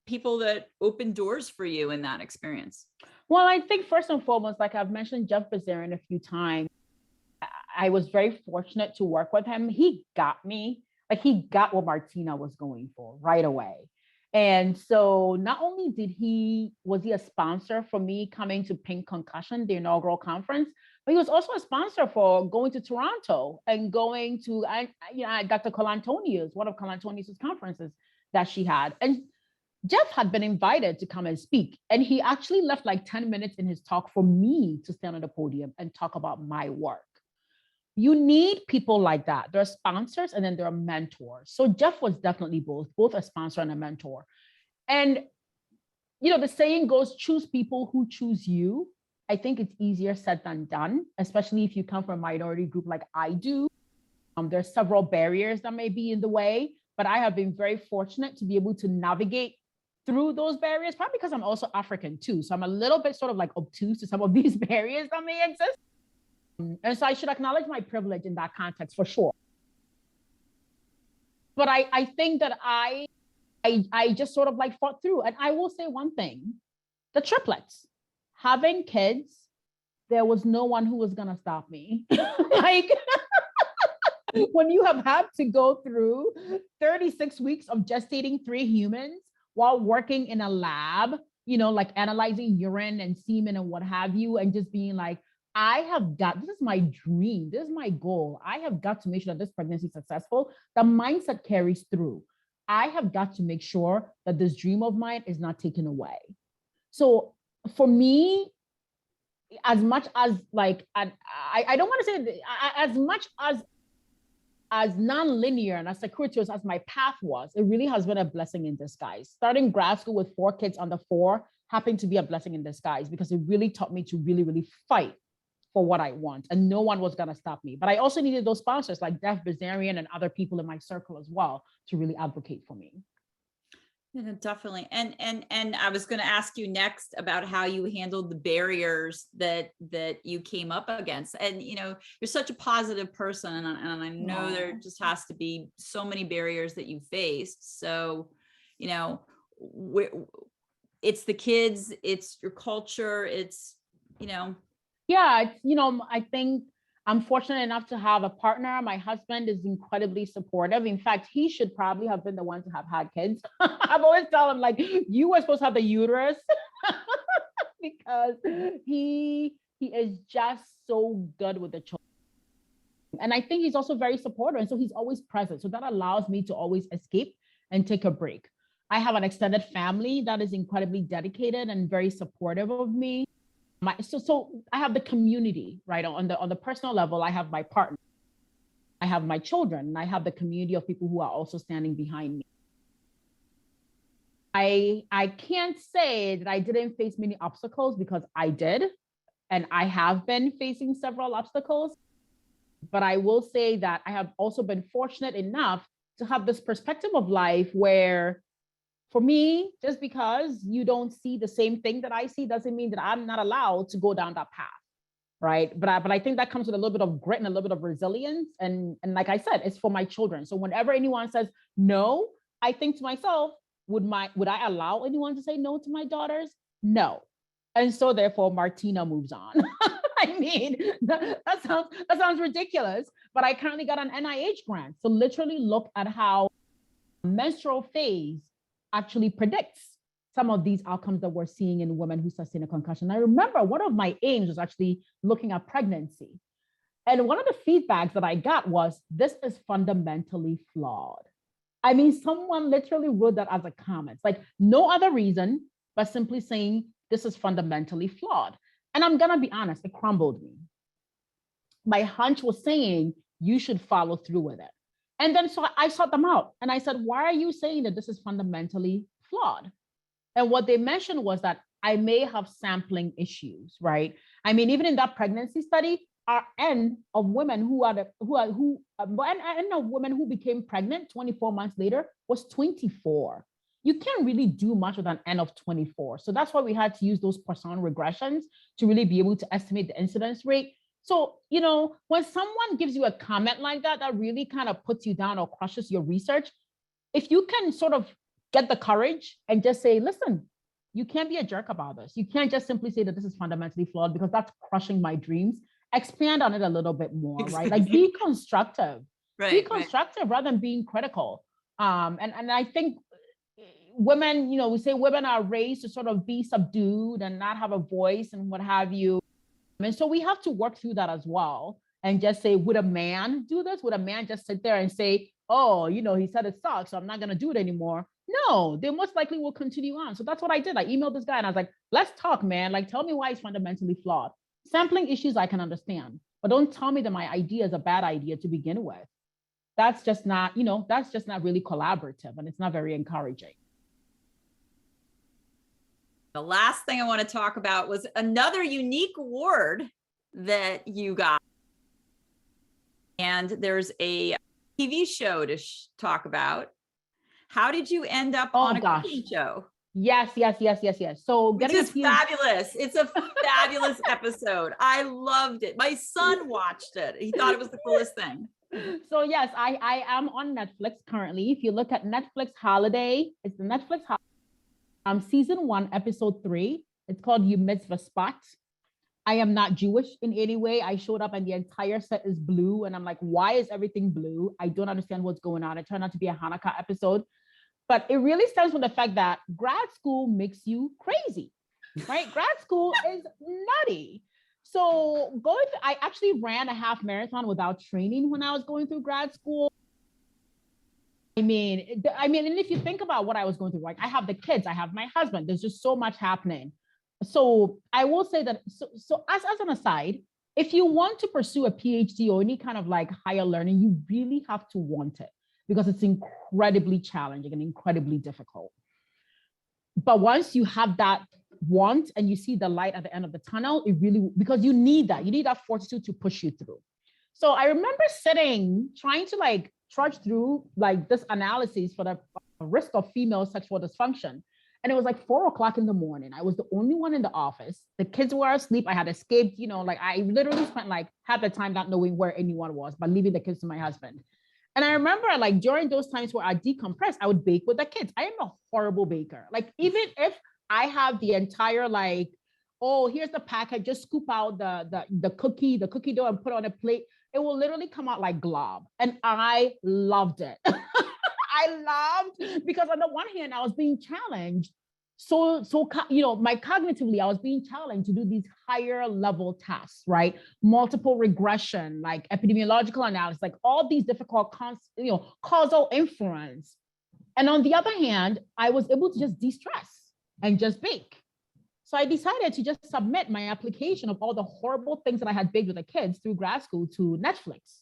people that opened doors for you in that experience? Well, I think first and foremost, like I've mentioned Jeff Bazarin a few times, I was very fortunate to work with him. He got me, he got what Martina was going for right away. And so not only was he a sponsor for me coming to PINK Concussion, the inaugural conference, but he was also a sponsor for going to Toronto and going to, Dr. Colantonius, one of Colantonius' conferences that she had. And Jeff had been invited to come and speak, and he actually left like 10 minutes in his talk for me to stand on the podium and talk about my work. You need people like that. There are sponsors and then there are mentors. So Jeff was definitely both a sponsor and a mentor. And, the saying goes, choose people who choose you. I think it's easier said than done, especially if you come from a minority group like I do. There's several barriers that may be in the way, but I have been very fortunate to be able to navigate through those barriers, probably because I'm also African too. So I'm a little bit sort of like obtuse to some of these barriers that may exist. And so I should acknowledge my privilege in that context for sure. But I think that I just sort of like fought through. And I will say one thing, the triplets having kids, there was no one who was gonna stop me. Like, when you have had to go through 36 weeks of gestating 3 humans while working in a lab, like analyzing urine and semen and what have you, and just being like, this is my dream, this is my goal. I have got to make sure that this pregnancy is successful. The mindset carries through. I have got to make sure that this dream of mine is not taken away. So for me, as much as like, I don't want to say as much as non-linear and as circuitous as my path was, it really has been a blessing in disguise. Starting grad school with 4 kids under 4 happened to be a blessing in disguise, because it really taught me to really, really fight for what I want, and no one was gonna stop me. But I also needed those sponsors like Def Bazarian and other people in my circle as well to really advocate for me. Yeah, definitely. And I was going to ask you next about how you handled the barriers that you came up against. And, you're such a positive person. And I know there just has to be so many barriers that you faced. So, it's the kids, it's your culture, it's. Yeah, I think I'm fortunate enough to have a partner. My husband is incredibly supportive. In fact, he should probably have been the one to have had kids. I've always tell him, like, you were supposed to have the uterus, because he is just so good with the children. And I think he's also very supportive. And so he's always present. So that allows me to always escape and take a break. I have an extended family that is incredibly dedicated and very supportive of me. So I have the community, right? On the personal level, I have my partner, I have my children, and I have the community of people who are also standing behind me. I can't say that I didn't face many obstacles, because I did, and I have been facing several obstacles. But I will say that I have also been fortunate enough to have this perspective of life where, for me, just because you don't see the same thing that I see doesn't mean that I'm not allowed to go down that path, right? But I think that comes with a little bit of grit and a little bit of resilience. And like I said, it's for my children. So whenever anyone says no, I think to myself, would I allow anyone to say no to my daughters? No. And so therefore, Martina moves on. I mean, that sounds ridiculous, but I currently got an NIH grant to literally look at how menstrual phase actually predicts some of these outcomes that we're seeing in women who sustain a concussion. I remember one of my aims was actually looking at pregnancy. And one of the feedbacks that I got was, this is fundamentally flawed. I mean, someone literally wrote that as a comment, like no other reason, but simply saying, this is fundamentally flawed. And I'm gonna be honest, it crumbled me. My hunch was saying, you should follow through with it. And then so I sought them out and I said, why are you saying that this is fundamentally flawed? And what they mentioned was that I may have sampling issues, right? I mean, even in that pregnancy study, our N of women N of women who became pregnant 24 months later was 24. You can't really do much with an N of 24. So that's why we had to use those Poisson regressions to really be able to estimate the incidence rate. So, when someone gives you a comment like that, that really kind of puts you down or crushes your research, if you can sort of get the courage and just say, listen, you can't be a jerk about this. You can't just simply say that this is fundamentally flawed, because that's crushing my dreams. Expand on it a little bit more, right? Like, be constructive. Right, be constructive rather than being critical. And I think women, we say women are raised to sort of be subdued and not have a voice and what have you. And so we have to work through that as well and just say, would a man do this? Would a man just sit there and say, oh, he said it sucks, so I'm not going to do it anymore? No, they most likely will continue on. So that's what I did. I emailed this guy and I was like, let's talk, man. Like, tell me why it's fundamentally flawed. Sampling issues I can understand, but don't tell me that my idea is a bad idea to begin with. That's just not, that's just not really collaborative, and it's not very encouraging. The last thing I want to talk about was another unique award that you got. And there's a TV show to talk about. How did you end up on a cooking show? Yes. So which is fabulous. It's a fabulous episode. I loved it. My son watched it. He thought it was the coolest thing. So yes, I am on Netflix currently. If you look at Netflix Holiday, it's the Netflix Holiday. Season 1, episode 3. It's called You Mitzvah Spot. I am not Jewish in any way. I showed up and the entire set is blue. And I'm like, why is everything blue? I don't understand what's going on. It turned out to be a Hanukkah episode. But it really stems from the fact that grad school makes you crazy, right? Grad school is nutty. So I actually ran a half marathon without training when I was going through grad school. And if you think about what I was going through, like I have the kids, I have my husband, there's just so much happening. So I will say that, so as an aside, if you want to pursue a PhD or any kind of like higher learning, you really have to want it because it's incredibly challenging and incredibly difficult. But once you have that want and you see the light at the end of the tunnel, because you need that fortitude to push you through. So I remember trying to like trudge through like this analysis for the risk of female sexual dysfunction. And it was like 4:00 in the morning. I was the only one in the office. The kids were asleep. I had escaped, like I literally spent like half the time not knowing where anyone was, but leaving the kids to my husband. And I remember like during those times where I decompress, I would bake with the kids. I am a horrible baker. Like even if I have the entire like, oh, here's the packet, just scoop out the cookie dough and put it on a plate, it will literally come out like glob. And I loved it. Because on the one hand, I was being challenged. Cognitively, I was being challenged to do these higher level tasks, right? Multiple regression, like epidemiological analysis, like all these difficult, causal inference. And on the other hand, I was able to just de-stress and just bake. So I decided to just submit my application of all the horrible things that I had baked with the kids through grad school to Netflix.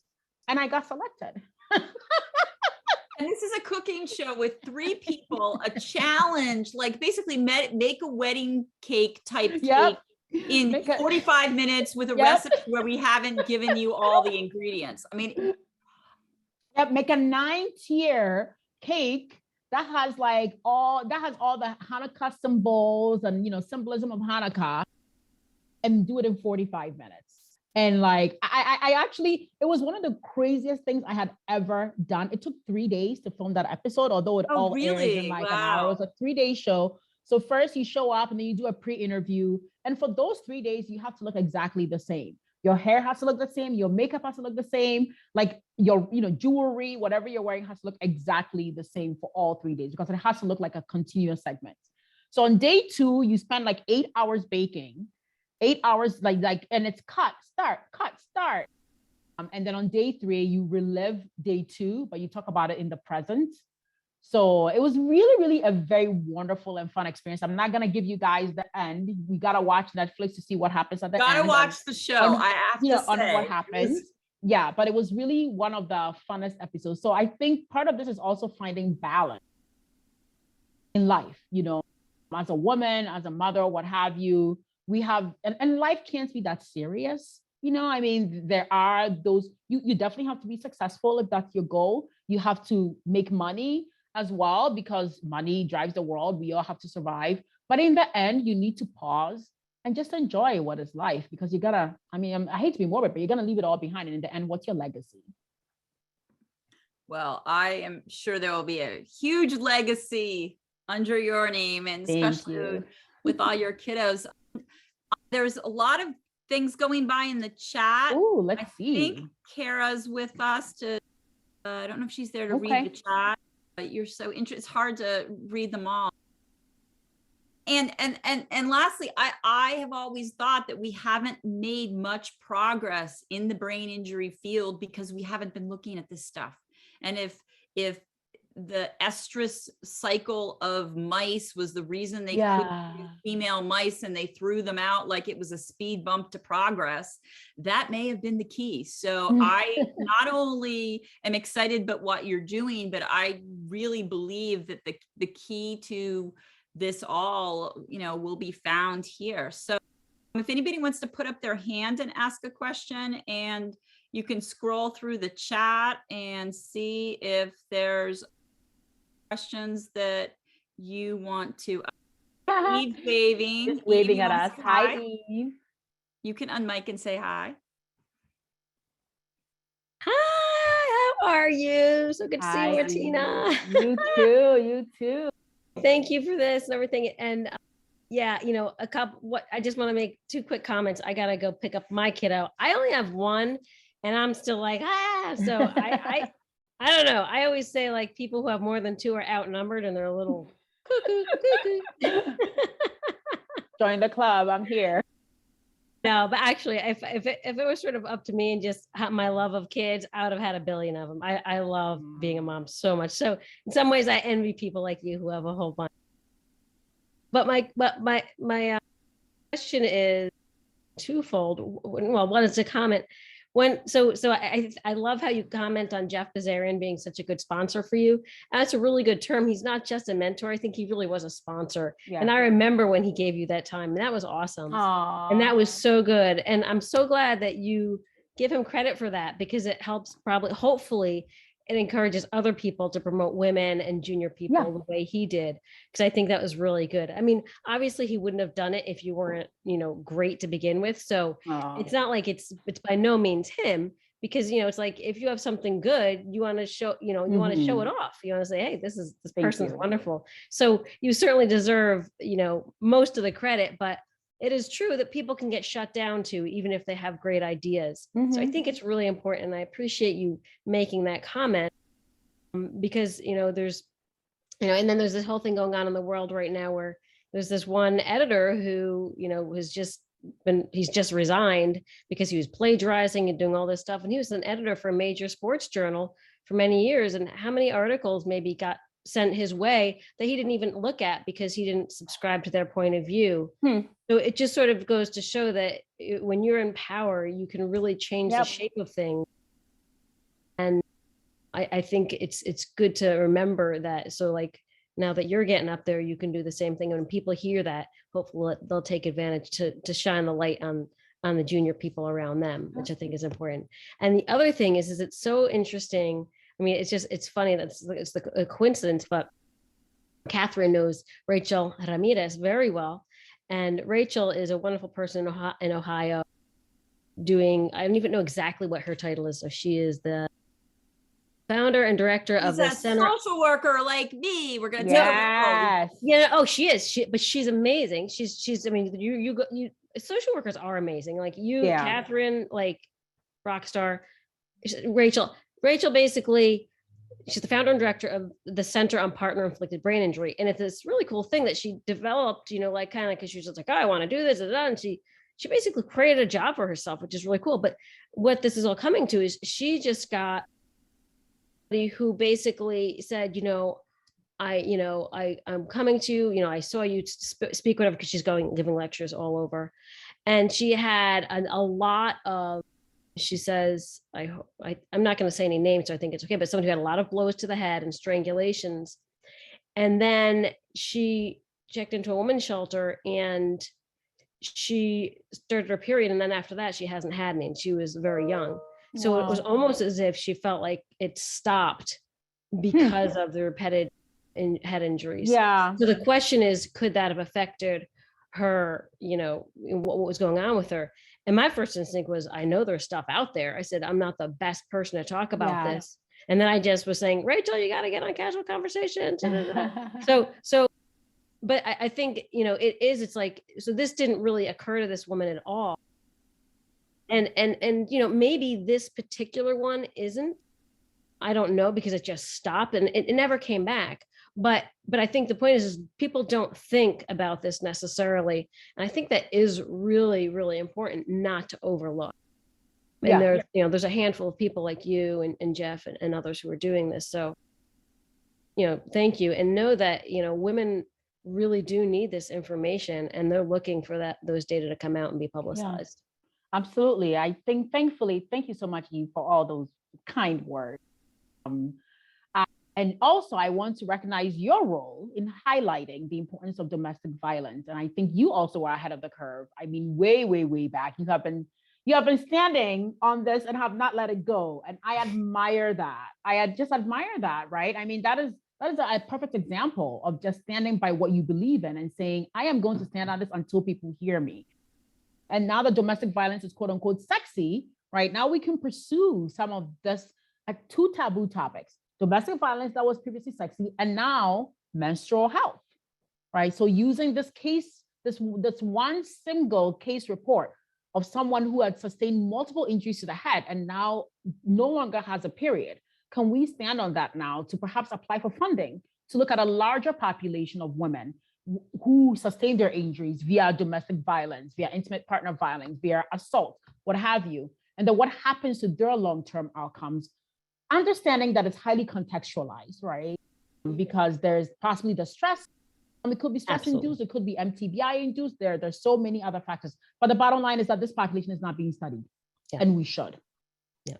And I got selected. And this is a cooking show with 3 people, a challenge, like basically make a wedding cake type cake in 45 minutes with a recipe where we haven't given you all the ingredients. I mean, make a 9-tier cake that has all the Hanukkah symbols and symbolism of Hanukkah, and do it in 45 minutes. And like, I actually, it was one of the craziest things I had ever done. It took 3 days to film that episode, although it all airs in like an hour. It was a 3-day show. So first you show up and then you do a pre-interview. And for those 3 days, you have to look exactly the same. Your hair has to look the same. Your makeup has to look the same. Like your, jewelry, whatever you're wearing has to look exactly the same for all 3 days because it has to look like a continuous segment. So on day 2, you spend like 8 hours baking. 8 hours, and it's cut, start. And then on day 3, you relive day 2, but you talk about it in the present. So it was really, really a very wonderful and fun experience. I'm not going to give you guys the end. We got to watch Netflix to see what happens at the end. Gotta watch the show. I have to say. On what happens. Yeah, but it was really one of the funnest episodes. So I think part of this is also finding balance in life, as a woman, as a mother, what have you. We have, and life can't be that serious. There are those, you definitely have to be successful if that's your goal. You have to make money as well because money drives the world. We all have to survive. But in the end, you need to pause and just enjoy what is life because you gotta, I hate to be morbid, but you're gonna leave it all behind. And in the end, what's your legacy? Well, I am sure there will be a huge legacy under your name, and especially with all your kiddos. There's a lot of things going by in the chat. Oh, let's see. I think Kara's with us I don't know if she's there to read the chat, but you're so interested. It's hard to read them all. And lastly, I have always thought that we haven't made much progress in the brain injury field because we haven't been looking at this stuff. And if the estrus cycle of mice was the reason they couldn't use female mice and they threw them out like it was a speed bump to progress, that may have been the key. So I not only am excited about what you're doing, but I really believe that the key to this all, will be found here. So if anybody wants to put up their hand and ask a question, and you can scroll through the chat and see if there's questions that you want to. Eve's waving. Just waving at us. Hi, Eve. You can unmic and say hi. Hi, how are you? So good to see you, Martina. You too. Thank you for this and everything. And Yeah, a couple, I just want to make two quick comments. I got to go pick up my kiddo. I only have one and I'm still like, so I don't know. I always say like people who have more than two are outnumbered and they're a little cuckoo. Join the club. I'm here. No, but actually, if it was sort of up to me and just my love of kids, I would have had a billion of them. I love being a mom so much. So in some ways, I envy people like you who have a whole bunch. But my question is twofold. Well, one is a comment. I love how you comment on Jeff Bezarian being such a good sponsor for you. And that's a really good term. He's not just a mentor. I think he really was a sponsor. Yeah. And I remember when he gave you that time, and that was awesome. Aww. And that was so good. And I'm so glad that you give him credit for that, because it helps hopefully it encourages other people to promote women and junior people the way he did. Because I think that was really good. I mean, obviously he wouldn't have done it if you weren't, great to begin with. So it's not like it's by no means him, because, it's like, if you have something good, you want to show, you want to show it off. You want to say, hey, this person's wonderful. So you certainly deserve, most of the credit, but it is true that people can get shut down too, even if they have great ideas. So I think it's really important. And I appreciate you making that comment, because, there's, and then there's this whole thing going on in the world right now where there's this one editor who, he's just resigned because he was plagiarizing and doing all this stuff. And he was an editor for a major sports journal for many years. And how many articles maybe got sent his way that he didn't even look at because he didn't subscribe to their point of view. So it just sort of goes to show that when you're in power, you can really change the shape of things. And I think it's good to remember that. So like, now that you're getting up there, you can do the same thing. And when people hear that, hopefully they'll take advantage to shine the light on the junior people around them, which I think is important. And the other thing is it's so interesting. I mean, it's funny that it's a coincidence, but Katherine knows Rachel Ramirez very well. And Rachel is a wonderful person in Ohio doing, I don't even know exactly what her title is. So she is the founder and director of the center. Social worker like me. We're going to tell you. She is. But she's amazing. She's. I mean, you social workers are amazing. Like you, Katherine, like rock star. Rachel basically, she's the founder and director of the Center on Partner Inflicted Brain Injury, and it's this really cool thing that she developed. Like kind of because she was just like, oh, I want to do this, and she basically created a job for herself, which is really cool. But what this is all coming to is she just got who basically said, I'm coming to you, I saw you speak whatever, because she's giving lectures all over. And she had a lot of, she says, I'm not going to say any names, so I think it's okay, but someone who had a lot of blows to the head and strangulations. And then she checked into a women's shelter and she started her period. And then after that, she hasn't had any, and she was very young. So it was almost as if she felt like it stopped because of the repeated head injuries. Yeah. So the question is, could that have affected her, what was going on with her? And my first instinct was, I know there's stuff out there. I said, I'm not the best person to talk about this. And then I just was saying, Rachel, you got to get on Casual Conversations. So, but I think, it's like, so this didn't really occur to this woman at all. And maybe this particular one isn't, I don't know, because it just stopped and it never came back. But I think the point is people don't think about this necessarily. And I think that is really, really important not to overlook. And there's a handful of people like you and Jeff and others who are doing this. So, thank you. And know that, women really do need this information, and they're looking for those data to come out and be publicized. Yeah. Absolutely. I think, thankfully, thank you so much, Eve, for all those kind words. And also, I want to recognize your role in highlighting the importance of domestic violence. And I think you also are ahead of the curve. I mean, way, way, way back. You have been standing on this and have not let it go. And I admire that. I just admire that, right? I mean, that is a perfect example of just standing by what you believe in and saying, I am going to stand on this until people hear me. And now that domestic violence is quote unquote sexy, right? Now we can pursue some of this two taboo topics: domestic violence that was previously sexy, and now menstrual health, right? So using this case this one single case report of someone who had sustained multiple injuries to the head and now no longer has a period. Can we stand on that now to perhaps apply for funding to look at a larger population of women who sustain their injuries via domestic violence, via intimate partner violence, via assault, what have you, and then what happens to their long-term outcomes, understanding that it's highly contextualized, right? Because there's possibly the stress. It could be stress-induced, it could be TBI-induced. There's so many other factors. But the bottom line is that this population is not being studied, and we should. Yeah.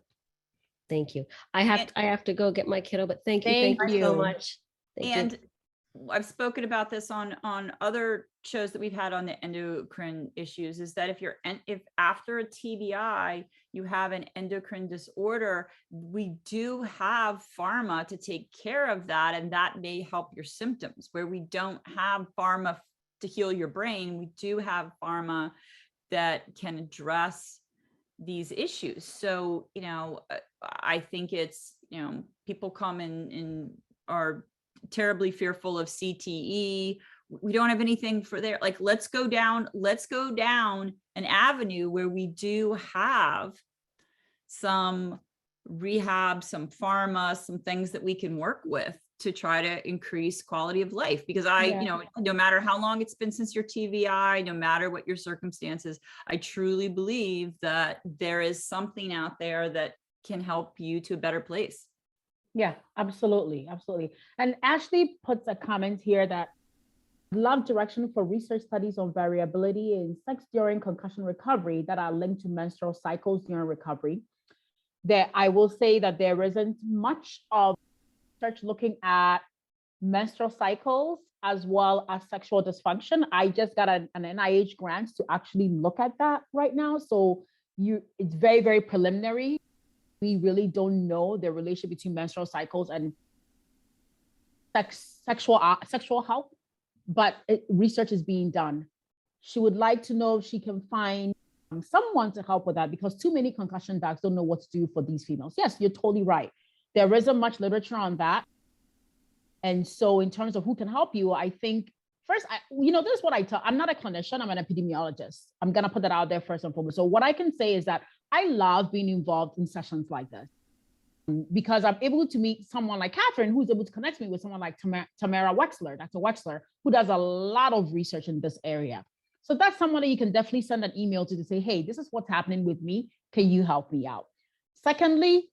Thank you. I have to go get my kiddo, but thank you so much. Thank you. I've spoken about this on other shows that we've had on the endocrine issues, is that if after a TBI you have an endocrine disorder, we do have pharma to take care of that, and that may help your symptoms. Where we don't have pharma to heal your brain, we do have pharma that can address these issues. So, I think it's, people come in are terribly fearful of CTE. We don't have anything for there. Like, let's go down an avenue where we do have some rehab, some pharma, some things that we can work with to try to increase quality of life. Because no matter how long it's been since your TBI, no matter what your circumstances, I truly believe that there is something out there that can help you to a better place. Yeah, absolutely. Absolutely. And Ashley puts a comment here that love direction for research studies on variability in sex during concussion recovery that are linked to menstrual cycles during recovery. That I will say that there isn't much of research looking at menstrual cycles as well as sexual dysfunction. I just got an NIH grant to actually look at that right now. So it's very, very preliminary. We really don't know the relationship between menstrual cycles and sexual health, but research is being done. She would like to know if she can find someone to help with that, because too many concussion docs don't know what to do for these females. Yes, you're totally right. There isn't much literature on that. And so in terms of who can help you, I think first, this is what I tell. I'm not a clinician, I'm an epidemiologist. I'm going to put that out there first and foremost. So what I can say is that I love being involved in sessions like this because I'm able to meet someone like Katherine, who's able to connect me with someone like Tamara Wexler, Dr. Wexler, who does a lot of research in this area. So that's someone that you can definitely send an email to say, hey, this is what's happening with me. Can you help me out? Secondly,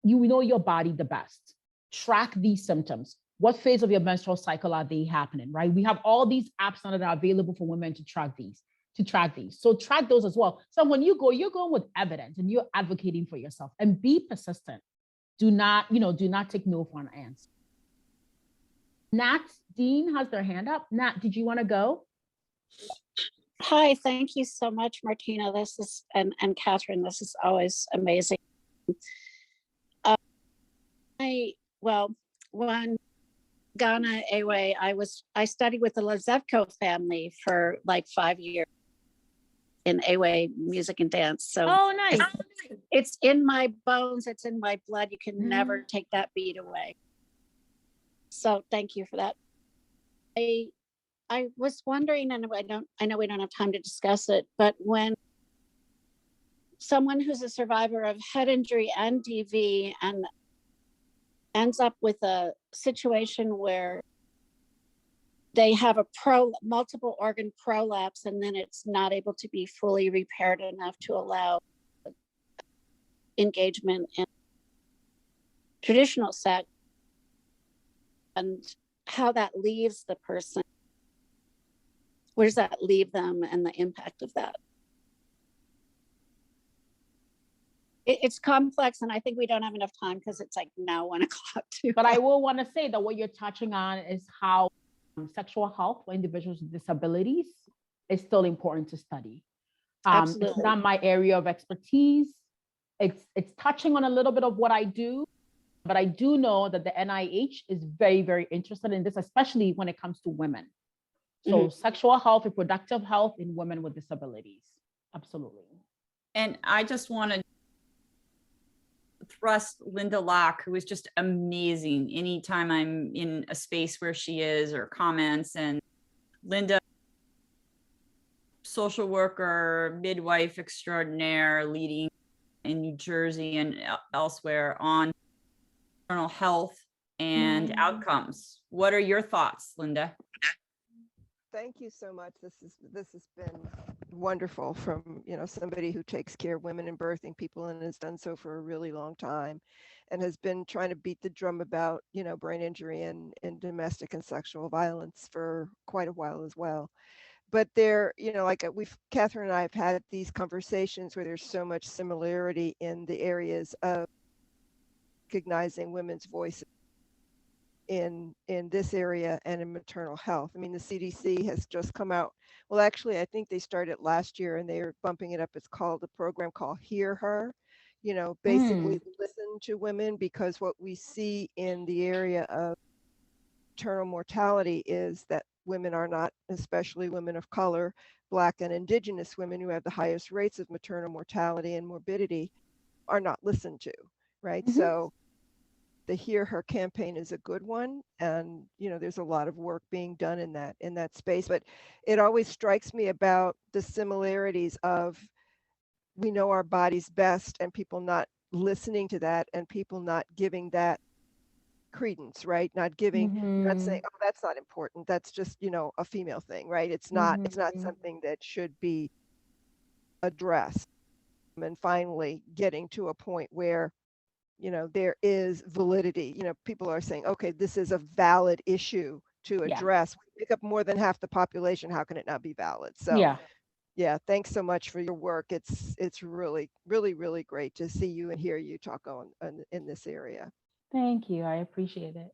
you know your body the best. Track these symptoms. What phase of your menstrual cycle are they happening, right? We have all these apps now that are available for women to track these. So track those as well. So when you go, you're going with evidence and you're advocating for yourself, and be persistent. Do not take no for an answer. Nat Dean has their hand up. Nat, did you want to go? Hi, thank you so much, Martina. And Katherine, this is always amazing. When Ghana, Ewe, I studied with the Lazevko family for like 5 years in Ewe music and dance. So nice. It's in my bones, it's in my blood. You can never take that beat away. So thank you for that. I was wondering, and I know we don't have time to discuss it, but when someone who's a survivor of head injury and DV and ends up with a situation where they have a multiple organ prolapse, and then it's not able to be fully repaired enough to allow engagement in traditional sex, and how that leaves the person. Where does that leave them, and the impact of that? It's complex, and I think we don't have enough time because it's like now 1 o'clock too. But I will want to say that what you're touching on is how sexual health for individuals with disabilities is still important to study. It's not my area of expertise. It's touching on a little bit of what I do, but I do know that the NIH is very, very interested in this, especially when it comes to women. So sexual health, reproductive health in women with disabilities. Absolutely. And I just want to thrust Linda Locke, who is just amazing anytime I'm in a space where she is or comments. And Linda social worker, midwife extraordinaire leading in New Jersey and elsewhere on maternal health and outcomes. What are your thoughts, Linda? Thank you so much. This has been wonderful from, somebody who takes care of women and birthing people and has done so for a really long time and has been trying to beat the drum about, brain injury and domestic and sexual violence for quite a while as well. But there, Katherine and I have had these conversations where there's so much similarity in the areas of recognizing women's voices in this area and in maternal health. I mean, the CDC has just come out. Well, actually, I think they started last year and they're bumping it up. It's called a program called Hear Her, basically listen to women, because what we see in the area of maternal mortality is that women are not, especially women of color, Black and Indigenous women who have the highest rates of maternal mortality and morbidity, are not listened to, right? So the Hear Her campaign is a good one. And, there's a lot of work being done in that space, but it always strikes me about the similarities of, we know our bodies best and people not listening to that and people not giving that credence, right? Not giving, not saying, oh, that's not important. That's just, a female thing, right? It's not something that should be addressed. And finally getting to a point where there is validity. People are saying, okay, this is a valid issue to address. We pick up more than half the population. How can it not be valid? So yeah, thanks so much for your work. It's really, really, really great to see you and hear you talk in this area. Thank you. I appreciate it.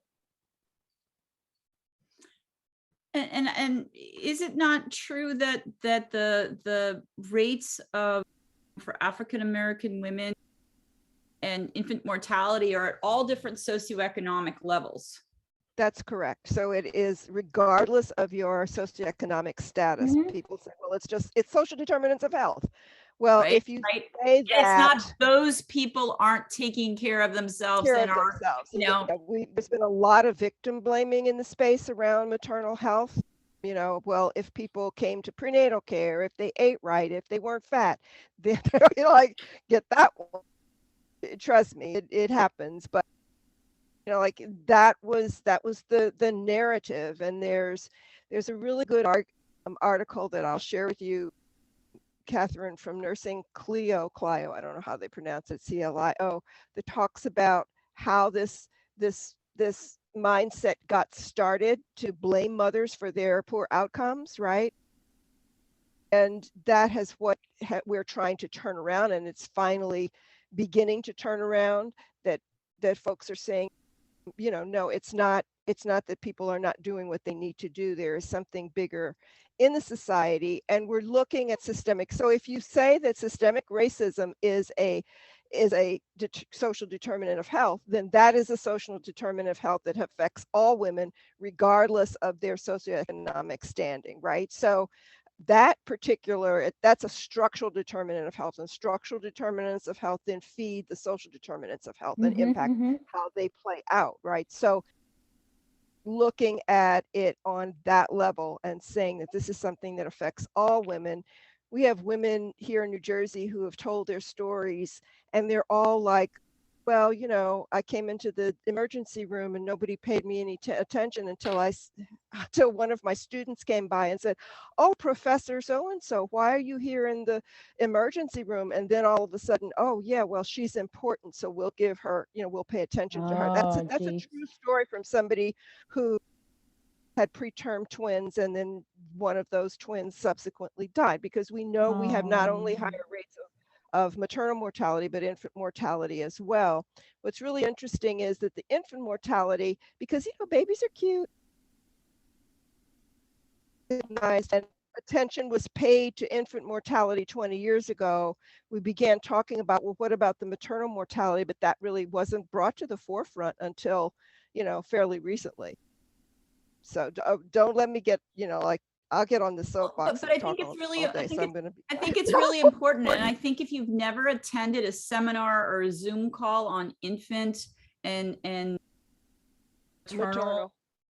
And is it not true that the rates for African American women and infant mortality are at all different socioeconomic levels? That's correct. So it is regardless of your socioeconomic status. People say, well, it's social determinants of health. Well, right, if you say that, it's not those people aren't taking care of themselves and are, there's been a lot of victim blaming in the space around maternal health. Well, if people came to prenatal care, if they ate right, if they weren't fat, then, get that one. Trust me, it happens. But that was the narrative. And there's a really good article that I'll share with you, Katherine, from Nursing Clio, I don't know how they pronounce it, CLIO, that talks about how this mindset got started to blame mothers for their poor outcomes, right? And that has what we're trying to turn around, and it's finally beginning to turn around, that folks are saying, no, it's not that people are not doing what they need to do. There is something bigger in the society, and we're looking at systemic. So if you say that systemic racism is a social determinant of health, then that is a social determinant of health that affects all women, regardless of their socioeconomic standing, right? So that's a structural determinant of health, and structural determinants of health then feed the social determinants of health and impact how they play out, right? So looking at it on that level and saying that this is something that affects all women. We have women here in New Jersey who have told their stories, and they're all like, well, I came into the emergency room and nobody paid me any attention until one of my students came by and said, oh, Professor so-and-so, why are you here in the emergency room? And then all of a sudden, oh yeah, well, she's important, so we'll give her, we'll pay attention to her. That's a true story from somebody who had preterm twins, and then one of those twins subsequently died, because we know we have not only higher rates of maternal mortality, but infant mortality as well. What's really interesting is that the infant mortality, because babies are cute, and attention was paid to infant mortality 20 years ago, we began talking about, well, what about the maternal mortality? But that really wasn't brought to the forefront until, fairly recently. So don't let me get, I'll get on the soapbox. But I think it's really, I think it's really important. And I think if you've never attended a seminar or a Zoom call on infant and maternal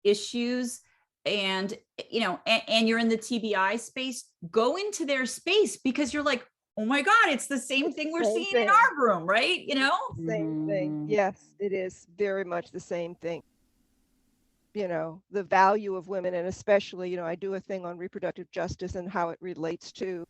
issues, and you know, and you're in the TBI space, go into their space, because you're like, oh my God, it's the same thing we're Same seeing in thing. our room, right? You know? Same thing. Mhm. Yes, it is very much the same thing. You know, the value of women, and especially, you know, I do a thing on reproductive justice and how it relates to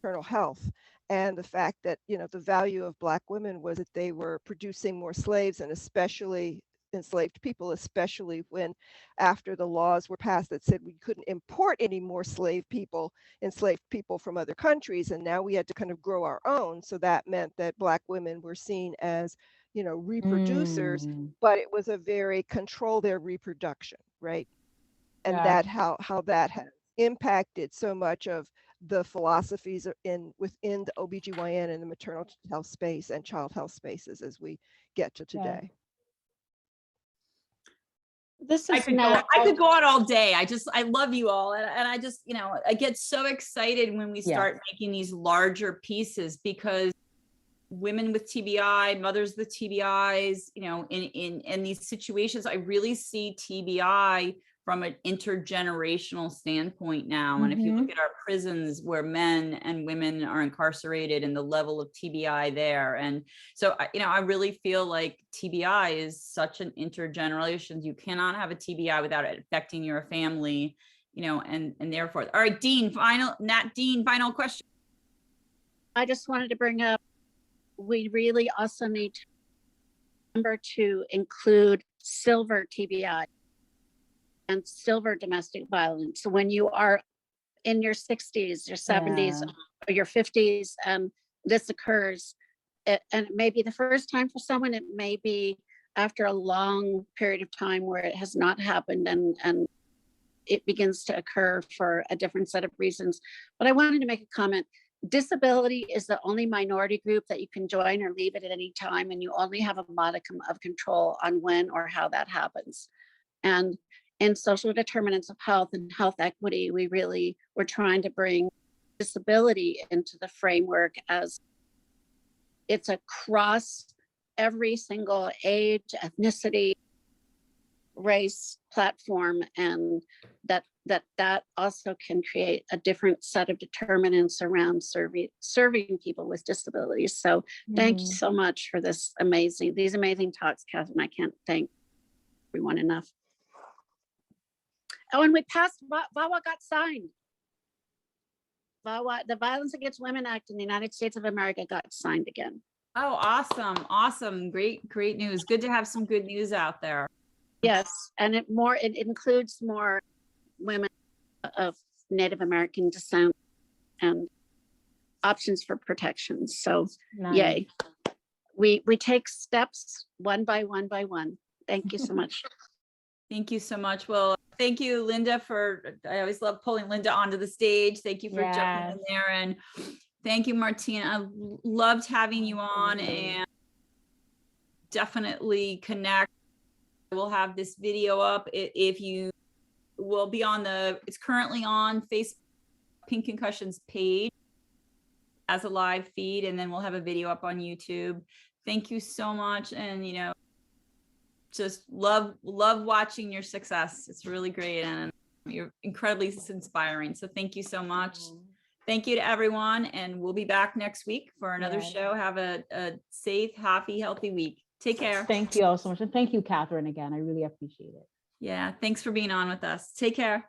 maternal health, and the fact that, you know, the value of Black women was that they were producing more slaves, and especially enslaved people, especially when after the laws were passed that said we couldn't import any more enslaved people from other countries, and now we had to kind of grow our own. So that meant that Black women were seen as, you know, reproducers, Mm. but it was a very control their reproduction, right? And Yeah. that how that has impacted so much of the philosophies within the OBGYN and the maternal health space and child health spaces as we get to today. This I is could go, now. I could go on all day. I love you all. And I just, you know, I get so excited when we start making these larger pieces, because women with TBI, mothers with TBIs, you know, in these situations, I really see TBI from an intergenerational standpoint now. And if you look at our prisons where men and women are incarcerated and the level of TBI there. And so, you know, I really feel like TBI is such an intergenerations. You cannot have a TBI without it affecting your family, you know, and therefore. All right, Dean, final question. I just wanted to bring up, we really also need to remember to include silver TBI and silver domestic violence. So when you are in your 60s, your 70s, or your 50s, and this occurs, and it may be the first time for someone, it may be after a long period of time where it has not happened, and it begins to occur for a different set of reasons. But I wanted to make a comment. Disability is the only minority group that you can join or leave it at any time, and you only have a modicum of control on when or how that happens. And in social determinants of health and health equity, we're trying to bring disability into the framework as it's across every single age, ethnicity, race, platform, and that also can create a different set of determinants around serving people with disabilities. So thank you so much for these amazing talks, Katherine. I can't thank everyone enough. Oh, and we passed, VAWA got signed. VAWA, the Violence Against Women Act in the United States of America, got signed again. Oh, awesome. Great news. Good to have some good news out there. Yes, and it includes more women of Native American descent and options for protection. So yay. We take steps one by one. Thank you so much. Thank you so much. Well, thank you, Linda, I always love pulling Linda onto the stage. Thank you for jumping in there. And thank you, Martina. I loved having you on, and definitely connect. We'll have this video up. If you will be on it's currently on Facebook, PINK Concussions page as a live feed, and then we'll have a video up on YouTube. Thank you so much. And, you know, just love watching your success. It's really great, and you're incredibly inspiring. So thank you so much. Thank you to everyone, and we'll be back next week for another show. Have a safe, happy, healthy week. Take care. Thank you all so much. And thank you, Katherine, again. I really appreciate it. Yeah, thanks for being on with us. Take care.